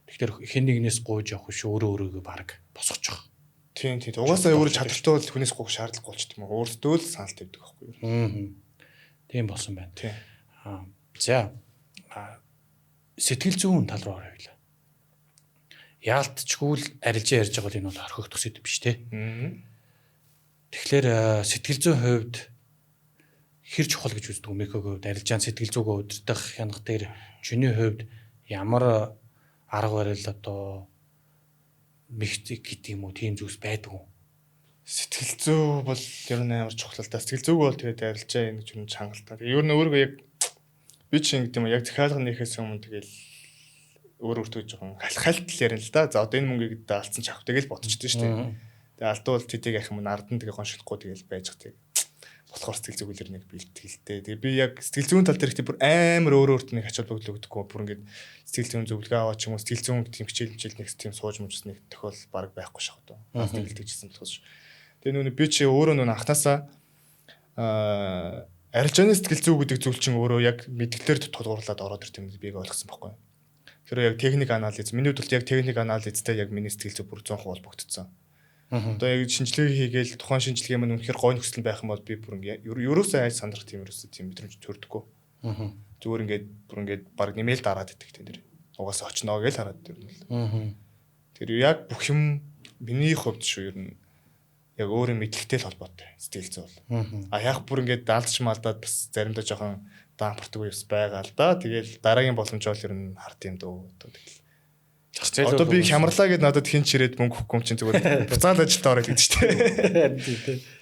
тэгэхээр хэн нэгнээс гуйж явах биш өөрөө өөрийгөө баг босгочих. Тийм. Угаасаа өөрөө чадвартай бол хүнээс гуйх шаардлага болчт юм уу? Өөртөө л санал тавьдаг байхгүй юу? Тийм болсон байна. Тийм. За. Сэтгэл зүйн тал руу оръё. Яалтчгүй л арилжаа ярьж байгаа бол энэ бол орхигдох сэдв биш те. Тэгэхээр сэтгэл зүйн хувьд хэр чухал гэж үздэг Мекогийн хувьд арилжаан сэтгэл зүгөө удирдах хянах дээр чиний хувьд ямар арга барил одоо мехтик гэдэг юм уу тийм зүйлс байдаг уу? Сэтгэл зүй бол ер нь амар чухал л да. Сэтгэл зүг бол тэгээд арилжаа энэ ч юм чангалтай. Ер нь өөрөө яг би чинь гэдэг юм яг захиалга нөхөөс өмнө тэгэл өөр өөртөө жоохон хальт ярина л да. За одоо энэ мөнгийг алдсан ч авах тэгэл бодчихдөө шүү дээ. Тэгээ алдвал тэдэг яах юм ард нь тэгээ гоншихгүй тэгэл байж байгаа. Болохоор сэтгэл зүгүүлэр нэг бэлтгэлтэй. Тэгээ би яг сэтгэл зүйн тал дээр ихтэй бүр амар өөр өөрт нэг ачаал бүгдлэгдэхгүй бүр ингээд сэтгэл зүйн зөвлөгөө аваад ч юм уу сэтгэл зүйн тийм хичээл нэг тийм сууж мужс нэг тохиол баг байхгүй шах одоо. Бэлтгэжсэн болохоос. Тэгээ нүг би чи өөрөө нүг анханасаа арилжааны сэтгэл зүй гэдэг зүйл чинь өөрөө яг мэдгэлээр тулгуурлаад ороод ирт юм бийг ойлгосон байхгүй. Тэгэхээр яг техник анализ миний хувьд яг техник анализтай яг миний сэтгэл зүй бүр 100% холбогдсон. Одоо яг шинжилгээ хийгээл тухайн шинжилгээ маань үнэхээр гой нөхцөл байх юм бол би бүр ингээ ерөөсөө айж сандрах тийм мэдрэмж төрдөггүй. Зүгээр ингээд бүр ингээд баг нэмэл дараад идэх тийм дэр. Угаасаа очноо гэж хараад дэрнэ. Тэр яг бүх юм миний хувьд шүү ер нь яг өөрөө мэдлэгтэй л холбоотой сэтгэл зүй бол. Яг бүр ингээд даалдч малдаад бас заримдаа жоохон даампартдаг үеэс байгаа л да. Тэгэл дараагийн боломж бол ер нь хард юм дөө. Одоо би хямрлаа гэд надад хин ч ирээд мөнгө өгөхгүй юм чинь зүгээр буцаал ажилд ороод гэдэг чинь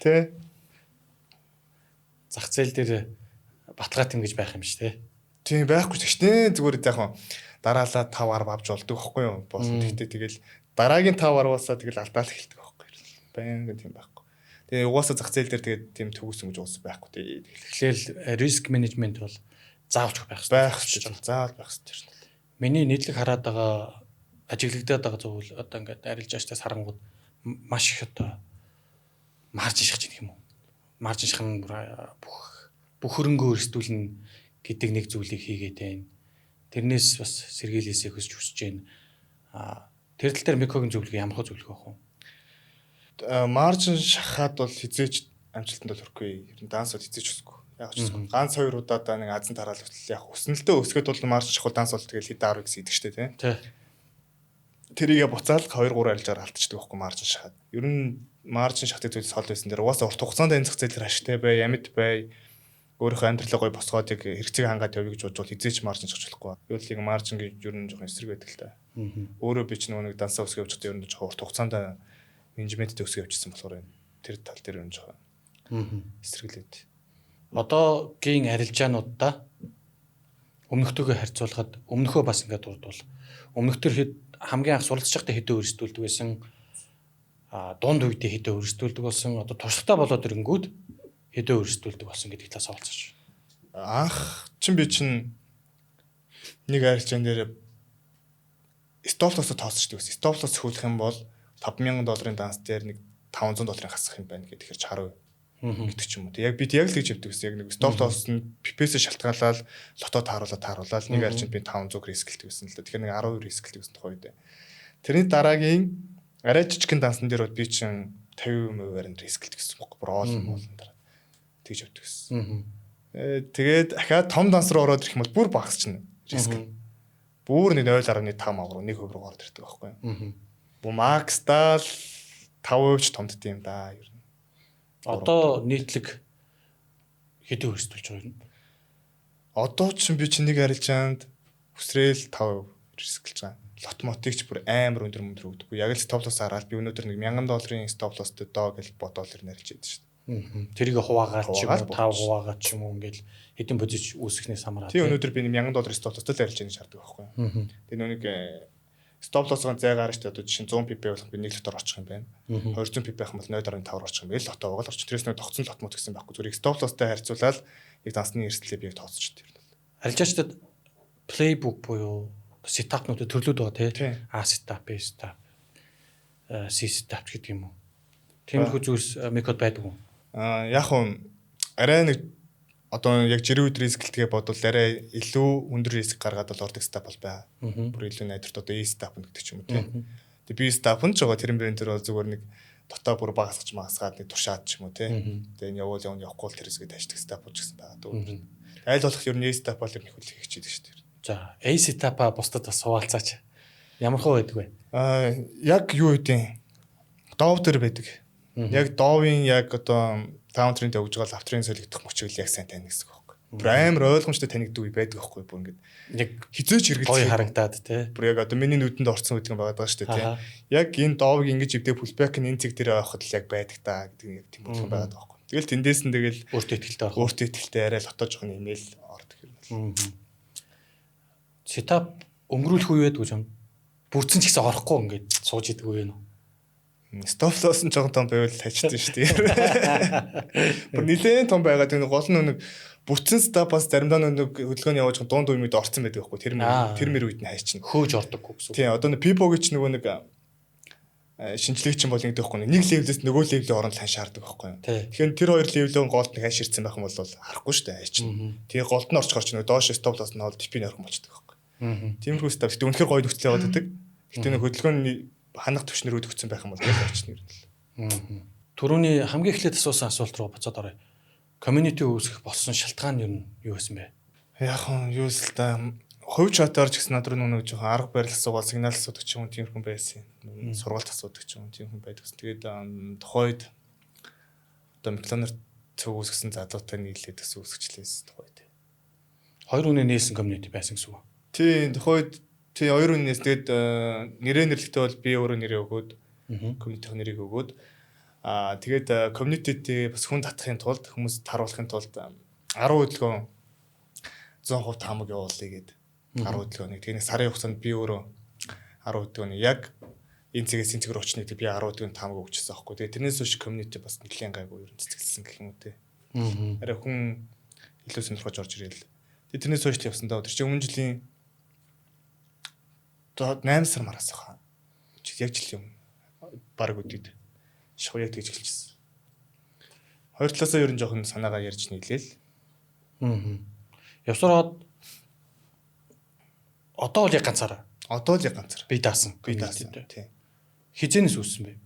тий. Зах зээл дээр баталгаа тэмгэж байх юм шүү дээ. Тийм байхгүй ч зүгээр яг дараалал 5 10 авч болдог байхгүй юу? Болсон. Тэгтээ тэгэл дараагийн 5 10-аасаа тэгэл алдаал эхэлдэг байхгүй юу? Баян тийм байхгүй. Тэгээ угаасаа зах зээл дээр тэгээд тийм төгс өнгөж уус байхгүй тий. Тэгэхээр риск менежмент бол заавч байх хэрэгтэй. Заавал байх хэрэгтэй. Миний нийтлэг хараад байгаа ажиглагдаад байгаа зүйл одоо ингээд арилж ааштай сарангууд маш их одоо марж шахаж гэх юм уу. Марж шах нь бүх хөрөнгөө өрсдүүлнэ гэдэг нэг зүйлийг хийгээд байна. Тэрнээс бас сэргийлээсээ хүсч байна. Тэр тал дээр Мекогийн зөвлөгөө ямар хөө зөвлөгөө вэ? Маржин шахаад бол хизээч амжилтанд хүрэхгүй. Ер нь данс бол хизээч өсөхгүй. Яг ч ганц 2 удаа нэг азан тараал хөтлөл яг өснөлтөө өсгöd бол маржин шахал данс бол тэгэл хэд 10 гэсэн идэг штэ тий. Тэрийгэ буцаал 2 3 арилжаар алдчихдаг байхгүй маржин шахаад. Ер нь маржин шахдаг зүйлс хол байсан дээр угаасаа урт хугацаанд энэ зах зээл ашигтай бай, ямид бай. Өөрийнхөө амьдралаа гоё босгоод яг хэрэгцээг хангаад явъя гэж бодвол хизээч маржин шахаж болохгүй. Юу л яг маржин гэж ер нь жоохон эсрэг байдаг л та. Өөрөө би ч нэг дансаа өсгөө явж байгаа ер нь жоохон урт хугацаанд менежменттэй өсгөө явчихсан болохоор тэр тал дээр ер нь жоохон эсрэглээд. Одоогийн арилжаануудаа өмнөхтэйгээ харьцуулахад өмнөхөө бас ингээд дурдвал өмнөхтөр хамгийн анх суралцж байхдаа хэдэн өрсдүүлдэг байсан дунд үедээ хэдэн өрсдүүлдэг болсон одоо туршлагатай болоод ирэнгүүт хэдэн өрсдүүлдэг болсон гэдэг талаас олцооч. Анх би чинь нэг арилжаан дээр стоплосоо тооцчихдаг байсан. Стоплос хөлөх юм бол $5,000 данс дээр нэг $500 хасах юм байна гэхээр 60% гэдэг ч юм уу. Яг бид яг л гэж явдаг гэсэн. Яг нэг стоплос нь PP-с шалтгаалаад лото тааруулаад нэг арилжаанд би 500 рискэлдэг гэсэн л да. Тэгэхээр нэг 12 рискэлдэг гэсэн тухай үед. Тэрний дараагийн арай жижигхэн дансан дээр би чинь 50%-аар нь рискэлдэг гэсэн юм байна. Болон дараа тэгж явдаг гэсэн. Тэгээд ахаад том данс руу ороод ирэх юм бол бүр багасчихна риск. Бүр нэг 0.5 авруу 1% руу ороод ирдэг байхгүй юу. Бу макстал 5% ч томдд юм да ер нь. Одоо нийтлэг хэдэн өрсдүүлж байгаа юм? Одоо ч би чинь нэг арилжаанд хүсрээл 5% рисклж байгаа. Лот мотигч бүр амар өндөр өгдөггүй. Яг л стоп лосс хараад би өнөөдөр нэг $1,000 стоп лосстой доо гэж бодоод ирнэ хэлж байдаг шүү дээ. Тэрийг хуваагаад ч юм уу 5 хуваагаад ч юм уу ингээл хэдэн позиц үүсгэхнээс хамаарат. Тийм өнөөдөр би $1,000 стоп лосстой л арилж яах шаарддаг байхгүй юу. Тэгээ нүг стоп лоссгоо зайгаар штэ одоо жишээ 100 pp болох би 1 лотоор очих юм байна. 200 pp байх юм бол 0.5-аар очих юм. Л лотоо угаал орчих. Тэрээс нэг тогтсон лот мот гэсэн байхгүй. Зүгээр стоп лосстой харьцуулаад яг дансны эрсдлээ би тооцож дээ. Арилжаачдад playbook буюу сетапнууд төрлүүд байгаа тий. А сетап, B сетап, C сетап гэдэг юм уу. Тиймэрхүү зүйлс метод байдаг уу? Яг нь арай нэг одоо яг жирийн үед рисклтгээ бодвол арай илүү өндөр риск гаргаад бол ордог стап бол байгаа. Бүр илүү найдварт одоо E стап гэдэг ч юм уу тийм. Тэгээ B стап нь ч байгаа тэрэн бэрэн тэр бол зүгээр нэг дотоо бүр багасгаж магасгаад нэг туршаад ч юм уу тийм. Тэгээ энэ явахгүй тэр риск таашдаг стап болж гисэн байгаа. Дүүр. Айл болох ер нь E стап бол ер нь хөл хийчихдэг шүү дээ. За A стапа бусдад бас суулцаач. Ямар хөө байдаг вэ? Яг юу үдийн доов дээр байдаг. Яг доовын яг одоо таунтринтэй өгж байгаа автрын солигдох мөчийг яг сайн таних гэсэн үг байхгүй. Бүр амар ойлгомжтой танигддаг үе байдаг байхгүй. Бүр ингээд яг хизээч хэрэглэж гоё харагдаад тий. Бүр яг одоо миний нүдэнд орсон үдгэн байгаа шүү дээ тий. Яг энэ доовыг ингэж ивдээ пулбэк нь энэ цэг дээр авахд л яг байдаг та гэдэг тийм болгон байгаа байхгүй. Тэгэл тэндээс нь тэгэл өөртөө ихтэй арай лото жоохон имэйл ордог юм бол. Сетап өнгөрүүлэх үе байдаг юм. Бүрдсэн ч гэсэн орохгүй ингээд сууж идэг үе нөө. Стоп-лосс нь жоохон том байвал тажчихсан шүү дээ. Бүр нэлээд том байгаад нэг гол нь нэг бүтсэн стапаас заримдаа нэг хөдөлгөөний явж дунд үеид орцсон байдаг байхгүй. Тэр мэр үед нь хайчихна. Хөөж ордоггүй гэсэн. Тийм одоо нэг пипогийн ч нөгөө нэг шинжлэгч юм бол ингэдэг байхгүй. Нэг левелээс нөгөө левлийн оронд хань шаарддаг байхгүй. Тэгэхээр тэр хоёр левлийн голд нэг хань ширцсэн байх юм бол харахгүй шүү дээ хайчихна. Тэгээ голд нь орчхоор ч нөгөө доош стоп-лосс нь бол типийн орхон болчихдог байхгүй. Тиймэрхүү стап. Гэтэ үнэхээр гоё нөхцөл яваад байдаг. Гэтэ нэг хөдөлгөөний ханах төвчнөр өгсөн байх юм бол яг хайчихна юм. Төрөний хамгийн эхлээд асуусан асуулт руу буцаад оръё. Community үүсгэх болсон шалтгаан нь юу байсан бэ? Яг нь юу л та хувь чатаар ч гэсэн над руу нэг жоохон арга барил асуугаад сигнал асуудаг ч юм уу тиймэрхүү байсан. Сургалт асуудаг ч юм уу тиймэрхүү байдаг. Тэгээд тухайд одоо Миклонер цог үүсгэсэн залуутай нийлээд бас үүсгэжлээс тухайд. Хоёр үнэ нээсэн community байсан гэсэн үг. Тийм тухайд хоёр үнээс тэгээд нэрээ нэрлэхдээ бол би өөрөө нэрээ өгөөд community нэрийг өгөөд тэгээд community-тэй бас хүн татахын тулд хүмүүст таруулахын тулд 10 хөдөлгөөн 100% таамаг явуулъя гэдэг 10 хөдөлгөөнийг тэгээд сарын хугацаанд би өөрөө 10 хөдөлгөөнийг яг энэ цэгээс энэ цэг рүү очно гэдэг би 10 хөдөлгөөний таамаг өгчихсөн аахгүй. Тэгээд тэрнээс хойш community бас нэлийн гайгүй ер нь цэцгэлсэн гэх юм уу те. Арай хүн илүү сонирхож орж ирэл. Тэгээд тэрнээс хойш явсан даа. Тэр чинь өмнө жилийн 8 сар мараас хаа. Яг жил юм. Бараг үдээд. Шахуу яг тэгж эхэлчихсэн. Хоёр талаасаа ер нь жоохон санаагаа ярьж нийлээл. Явсараад одоо л яг ганцаараа. Одоо л яг ганцаар. Би даасан. Тийм. Хизэнээс үүссэн бэ?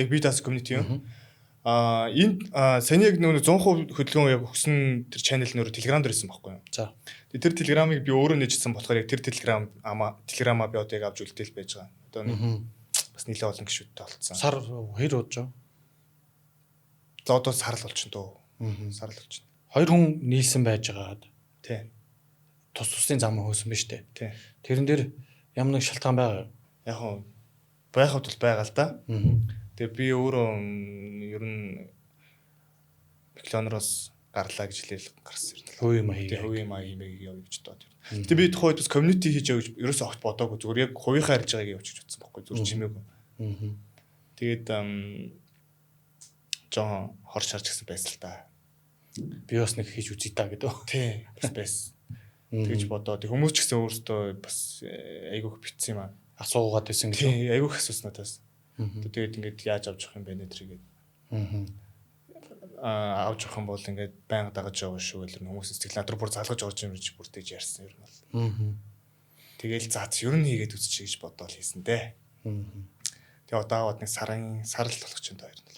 Яг би даасан community юм. Энд саяны яг нэг 100% хөдөлгөөн яг өгсөн тэр channel нөр Telegram дээр ирсэн байхгүй юу? За. Тэр Telegram-ыг би өөрөө нээжсэн болохоор яг тэр Telegram-аа би одоо яг авч үлдээл байж байгаа. Одоо бас нэлээд олон гişүүдтэй болцсон. Сар хэр удаж вэ? За одоо сар л болчихно дөө. Сар л болчихно. Хоёр хүн нийлсэн байж байгаад. Тий. Тус тусын зам хөөсөн ба штэ. Тий. Тэрэн дээр ямар нэг шалтгаан байгаа. Яг нь байхад бол байгаа л да. Тэгээ би өөрөө ер нь Миклонероос гарлаа гэж хэлээл гарсан юм. Хөөе маяг. Хөөе маяг явж доод. Тэгээ би тухайд бас community хийж явж ерөөсөө огт бодоогүй зүгээр яг хувийнхаа харж байгааг явж үзсэн байхгүй зүгээр чимээгүй. Тэгээд жоо хор шарж гисэн байсан л да. Би бас нэг хийж үзье та гэдэг. Тий, бас байсан. Тэгж бодоод хүмүүс ч гэсэн өөртөө бас айгүйх битсэн юм аа. Асуугаад байсан гэж. Тий, айгүйх асуусан надаас. Тэгээд ингээд яаж авч явах юм бэ нэтрийгээд. Авч явах юм бол ингээд байнга дагаж яваа шүү гэл хүмүүс сэтгэл надруу бүр залгаж орж юм гэж бүр тэгж ярьсан юм бол. Тэгээл заац ер нь хийгээд үзчихье гэж бодоод хийсэн дээ. Тэгээ одоо аваад нэг сар л болох ч юм хоёр нь.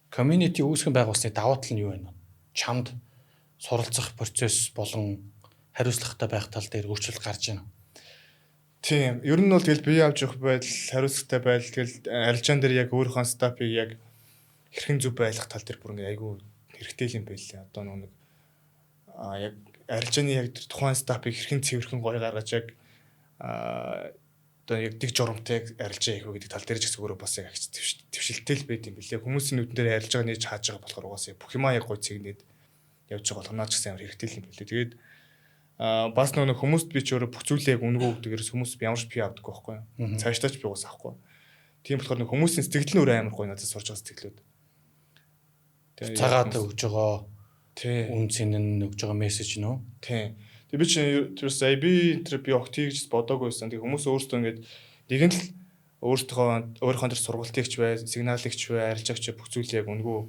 Community үүсгэн байгуулсны давуу тал нь юу вэ? Чамд суралцах процесс болон хариуцлагатай байх тал дээр өөрчлөлт гарч байна. Тийм. Ер нь бол тэгэл бие авч явах байдал, хариуцлагатай байдал тэгэл арилжаан дээр яг өөрийнхөө стапыг яг хэрхэн зөв байлгах тал дээр бүр ингээ айгүй хэрэгтэй юм байлээ. Одоо нэг яг арилжааны яг тухайн стапыг хэрхэн цэвэрхэн гоё гаргаж яг одоо яг дэг журамтай арилжаа хийх үү гэдэг тал дээр ч гэсэн өөрөө бас яг твшилтэй л байд юм билээ. Хүмүүсийн нүдэн дээр арилжааг нээж хааж байгаа болохоор угаасаа бүх юмаа яг гоё цэгнээд явж байгаа бол наач гэсэн амар хэрэгтэй юм билээ. Тэгээд бас нэг хүмүүст би ч өөрөө бүх зүйлээ яг өнгөө өгдөгөөс хүмүүс би ямар ч пи авдаггүй байхгүй юу. Цаашдаа ч би уус авахгүй. Тийм болохоор нэг хүмүүсийн сэтгэл нь өөрөө амар гоё надад сурч байгаа сэтгэлүүд. Цагаад өгж байгаа үнцэн нь өгж байгаа мессеж нөө. Тийм. Тэг би чи тэрсээ би огт хийж бодоогүй байсан. Тэг хүмүүс өөрсдөө ингээд нэгэн л өөрийнхөө тэр сургалтыгч бай, сигналыгч бай, арилжаагч бүх зүйлийг яг өнгөө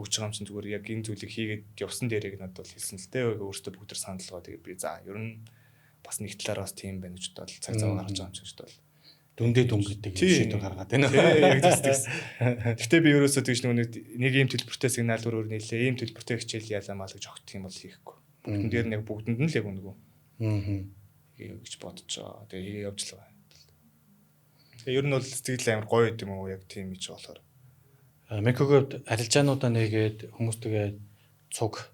өгч байгаа юм чинь зүгээр яг энэ зүйлийг хийгээд явсан дээрээ надад бол хэлсэн л дээ. Өөртөө бүгд төр санал байгаа. Тэгээд би за ер нь бас нэг талаар бас тийм байна гэж бодоод цаг зав гаргаж байгаа юм шиг бодоод дүндээ дүн гэдэг шийдвэр гаргаад байна. Яг тэгс. Гэхдээ би ерөөсөө тэгж нэг ийм төлбөртэй сигнал өөр нийлээ. Ийм төлбөртэй хичээл яалаа маа гэж огт юм бол хийхгүй. Бүгдэн дээр нэг бүгдэнд нь л яг өнгөө. Гэж бодчихоо. Тэгээ явж л байгаа. Тэгээ ер нь бол сэтгэл амар гоё юм уу яг тийм гэж болохоор. Мекогод арилжаануудаа нэгээд хүмүүстэйгээ цуг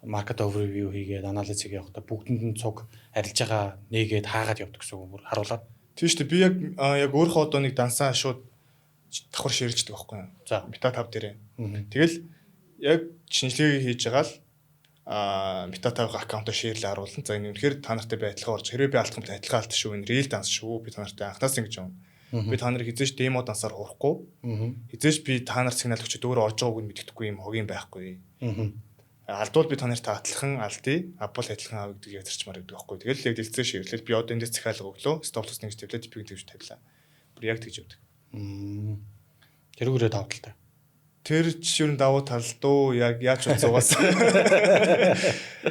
маркет overview хийгээд анализ хийгээ явахдаа бүгдэнд нь цуг арилжаагаа нэгээд хаагаад явдаг гэсэн үг харуулаад. Тийм шүү дээ. Би яг өөрөө одоо нэг дансаа шууд давхар ширэлждэг байхгүй юу? За бета 5 дээрээ. Тэгэл яг шинжилгээ хийж байгаа л метатайгаа аккаунтаа шеэрлээ харуулна. За энэ үнэхээр та нартай би адилхан орж хэрвээ би алдах юм бол адилхан алт шүү. Энэ real данс шүү. Би та нартай анхнаас ингэж юм. Би та нарыг хизээш демо дансаар хурахгүй. Хизээш би та нар сигнал өгчөд өөрөө орж байгааг нь мэддэхгүй юм хогийн байхгүй. Алдвал би та нартай адилхан алдъя. Авбал адилхан авъя гэдэг язарчмаар гэдэг байхгүй. Тэгэл яг дэлцээ шеэрлээд би одоо эндээс захиалга өглөө. Стоплос нэгж тавьлаа, типийг тэгж тавилаа. Бүр яг тэгж явдаг. Тэрүүгээрээ давталтай. Тэр чинь давуу тал дөө яг яаж уцаагаас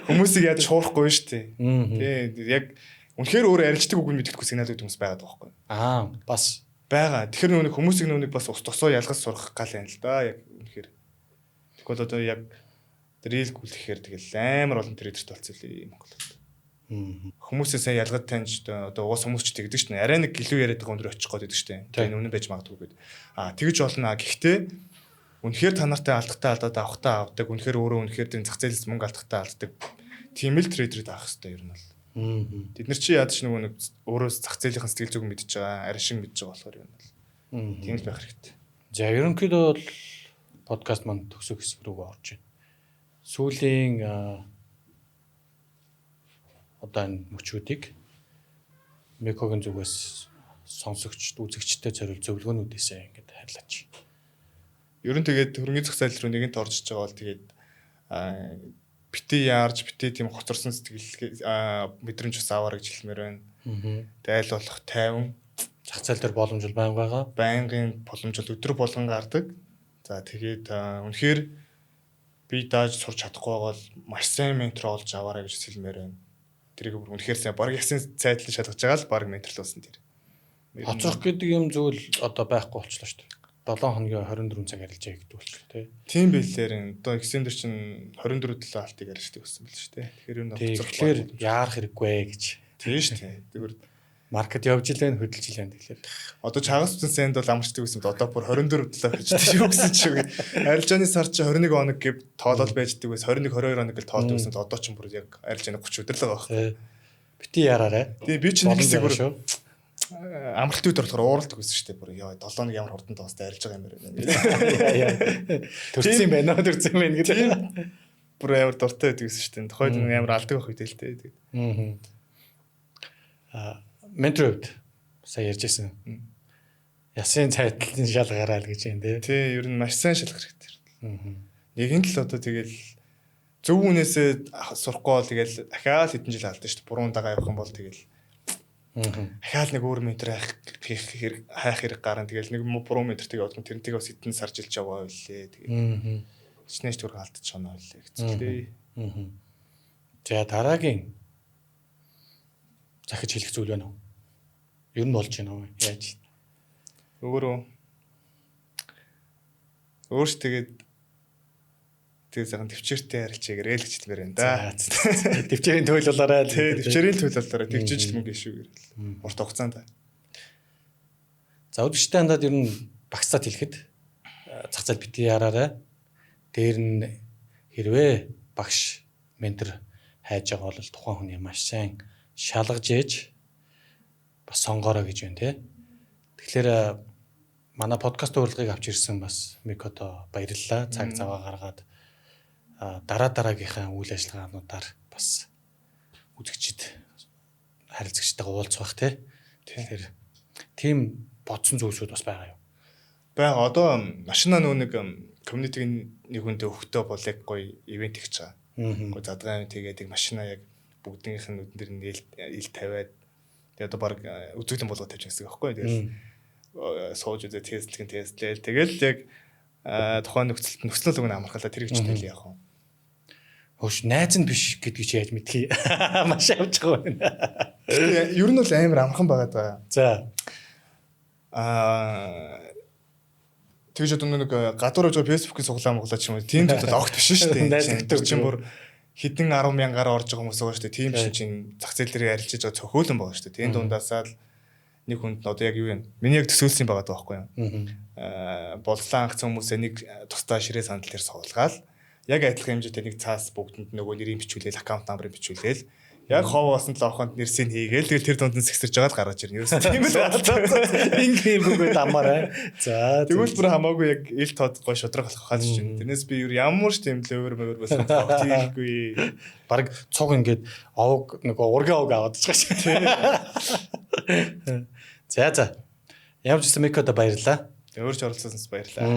хүмүүсийг яаж шуурахгүй шүү дээ. Тий яг үнэхээр өөрөө арилждаг үг нь мэддэхгүй сигнал өгдөг хүмүүс байгаад байгаа байхгүй. Бас байгаа. Тэгэхээр нүг хүмүүсийг нүг бас ус тосоо ялгаж сурах гал юм л да. Яг үнэхээр. Тэгвэл одоо яг рил гүйлэхээр тэгэл амар олон трейдерт болцсон юм Монголд. Хүмүүсээ сайн ялгаж таньж одоо уус хүмүүс ч тэгдэг шүү дээ. Арай нэг гэлүү яриад байгаа өндөр очих гээд байдаг шүү дээ. Тэгээ үнэн байж магадгүй гэдэг. Тэгж болно. Гэхдээ үнэхээр та нартай алдахтаа алдаад авахтаа авдаг. Үнэхээр өөрөө үнэхээр тэр зах зээлээс мөнгө алдахтаа алддаг. Тийм л трейдерүүд авах хэрэгтэй ер нь бол. Бид нар чи яаж нэг өөрөө зах зээлийн сэтгэл зүг мэдж байгаа, арай шиг мэдж байгаа болохоор ер нь бол. Тийм л байх хэрэгтэй. За ерөнхийдөө бол подкаст маань төгсөх хэсэг рүү орж байна. Сүүлийн одоо энэ мөчүүдийг Мекогийн зүгээс сонсогчд, үзэгчдэд зориул зөвлөгөөнүүдээсээ ингээд хайрлаач. Ер нь тэгээд хөрөнгөний зах зээл рүү нэгэнт орж иж байгаа бол тэгээд бити яарж бити тийм хоцорсон сэтгэл мэдрэмж бас аваар гэж хэлмээр байна. Тэгээд аль болох тайван зах зээл дээр боломж бол байнга байгаа. Байнгын боломж бол өдөр болгон гардаг. За тэгээд үнэхээр би дааж сурч чадахгүй бол маш сайн ментор олж аваарай гэж хэлмээр байна. Тэрийг бүр үнэхээр сайн баг ясын сайдлыг шалгаж байгаа л баг менторлуулсан тэр. Хоцрох гэдэг юм зүйл одоо байхгүй болчихлоо шүү дээ. 7 хоногийн 24 цаг арилжаа гэдэг болчихлоо тий. Тийм байлээр одоо Extender чинь 24 7 алтыг арилждаг гэсэн байл шүү дээ. Тэгэхээр энэ хоцрохлоор яарах хэрэггүй гэж. Тийм шүү дээ. Тэгвэр маркет явж илэн хөдөлж илэн тэгэхээр одоо чагас утсан санд бол амарчдаг гэсэн бол одоо бүр 24 7 хийждэг шүү гэсэн чинь арилжааны сар чи 21 хоног гэв тоолол байждаг байсан 21 22 хоног гэл тоолдог байсан одоо ч бүр яг арилжааны 30 өдөр л байгаа байхгүй. Бити яраарэ. Тийм би чинь нэг хэсэг бүр амралтын үед болохоор ууралдаг байсан шүү дээ бүр яа 7 хоног ямар хурдан тоостой арилж байгаа юм байна. Төрсөн юм байна уу төрсөн юм байна гэдэг. Бүр амар дуртай байдаг гэсэн шүү дээ. Тухайд нэг амар алдаг байх үедээ л дээ. Менторд сая ярьжсэн. Ясын цайтлын шалгаарай л гэж юм тий. Тий, ер нь маш сайн шалгах хэрэгтэй. Нэгэн л одоо тэгэл зөв үнээсээ сурахгүй бол тэгэл дахиад хэдэн жил алдсан шүү дээ. Буруу дагаа явах юм бол тэгэл дахиад нэг өөр ментор хайх хэрэг гарна. Тэгэл нэг буруу ментортэй явуулсан тэрнтэйгээ бас хэдэн сар жилж яваа байлээ. Тэгээ хичнээн түр алдчих шоноо байлээ гэцэлээ. За дараагийн захиж хэлэх зүйл байна уу? Ер нь болж байна уу? Яаж? Өөрш тэгээд цагаан төвчээртэй харилцааг гээл гэж хэлмээр байна да. Төвчээрийн төлөв болоорой. Тий, төвчээрийн төлөв болоорой. Тэгжиж л мөнгө шүү гэрэл. Урт хугацаанд. За өдөртөө хандаад ер нь багцаад хэлэхэд зах зээл бити яраарай. Дээр нь хэрвээ багш ментор хайж байгаа бол тухайн хүний маш сайн шалгаж ээж бас сонгоорой гэж байна тий. Тэгэхээр манай подкаст урилгыг авч ирсэн бас Мекото баярлалаа. Цаг заваа гаргаад дараагийнхаа үйл ажиллагаануудаар бас үзэгчд харилцагчтайгаа уулзах бах тий. Тэгэхээр тийм бодсон зүйлсүүд бас байгаа юу? Бага одоо машина нэг community-ийн нэг хүнтэй өгтөө бол яг гоё ивент хийж байгаа. Гоё задгаан тэгээд машина яг бүгднийх нь нүдэн дээр нь ил тавиад тэгээд одоо баг үзэгдэн болгоод тавьчих гэсэн үг байхгүй. Тэгээд сууж үзээ тестлээл тэгэл яг тухайн нөхцөл өгнө амархалаа тэр гэж хэлээ яг хөө. Хөөш найз нь биш гэдгийг чи яаж мэдхий. Маш авч байгаа байна. Ер нь бол амар амархан байгаад байгаа. За. Тэгж одоо нэг гадуур гэж Facebook-ийн суглаа моглаа ч юм уу тийм зүйл огт биш шүү дээ. Тэр чинь бүр хэдэн 10,000-аар орж байгаа хүмүүс байгаа шүү дээ. Тийм чинь зах зээл дээр арилжиж байгаа цохиулан байгаа шүү дээ. Тийм дундаасаа л нэг хүнд одоо яг юу юм. Миний яг төсөөлсөн юм байгаа байхгүй юу? Боллоо анхсан хүмүүсээ нэг тусдаа ширээ сандал дээр суулгаад яг адилхан хэмжээтэй нэг цаас бүгдэнд нөгөө нэрийг бичүүлээл, аккаунт намрыг бичүүлээл Яг хов болсон 7 хоногт нэрсийг хийгээл тэгэл тэр дунд нь сэгсэрж байгаа л гаргаж ирнэ. Ерөөс тийм л байна. Ингийн бүгд амаарай. За тэгвэл бүр хамаагүй яг ил тод гой шудраг болох хаалж байна. Тэрнээс би ямар ч тийм лөвөр мөвөр болсон тийхгүй. Бараг цуг ингээд овог нэг ургийн овог аваад ичгаш. За. Ямар ч юм Микодо баярлаа. Өөрч оролцсоноос баярлаа.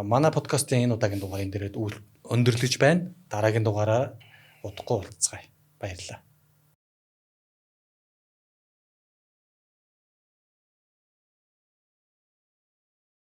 Манай подкастын энэ удаагийн дугаарын дээрээ өндөрлөж байна. Дараагийн дугаараа удахгүй уулзцгаая. Баярлалаа.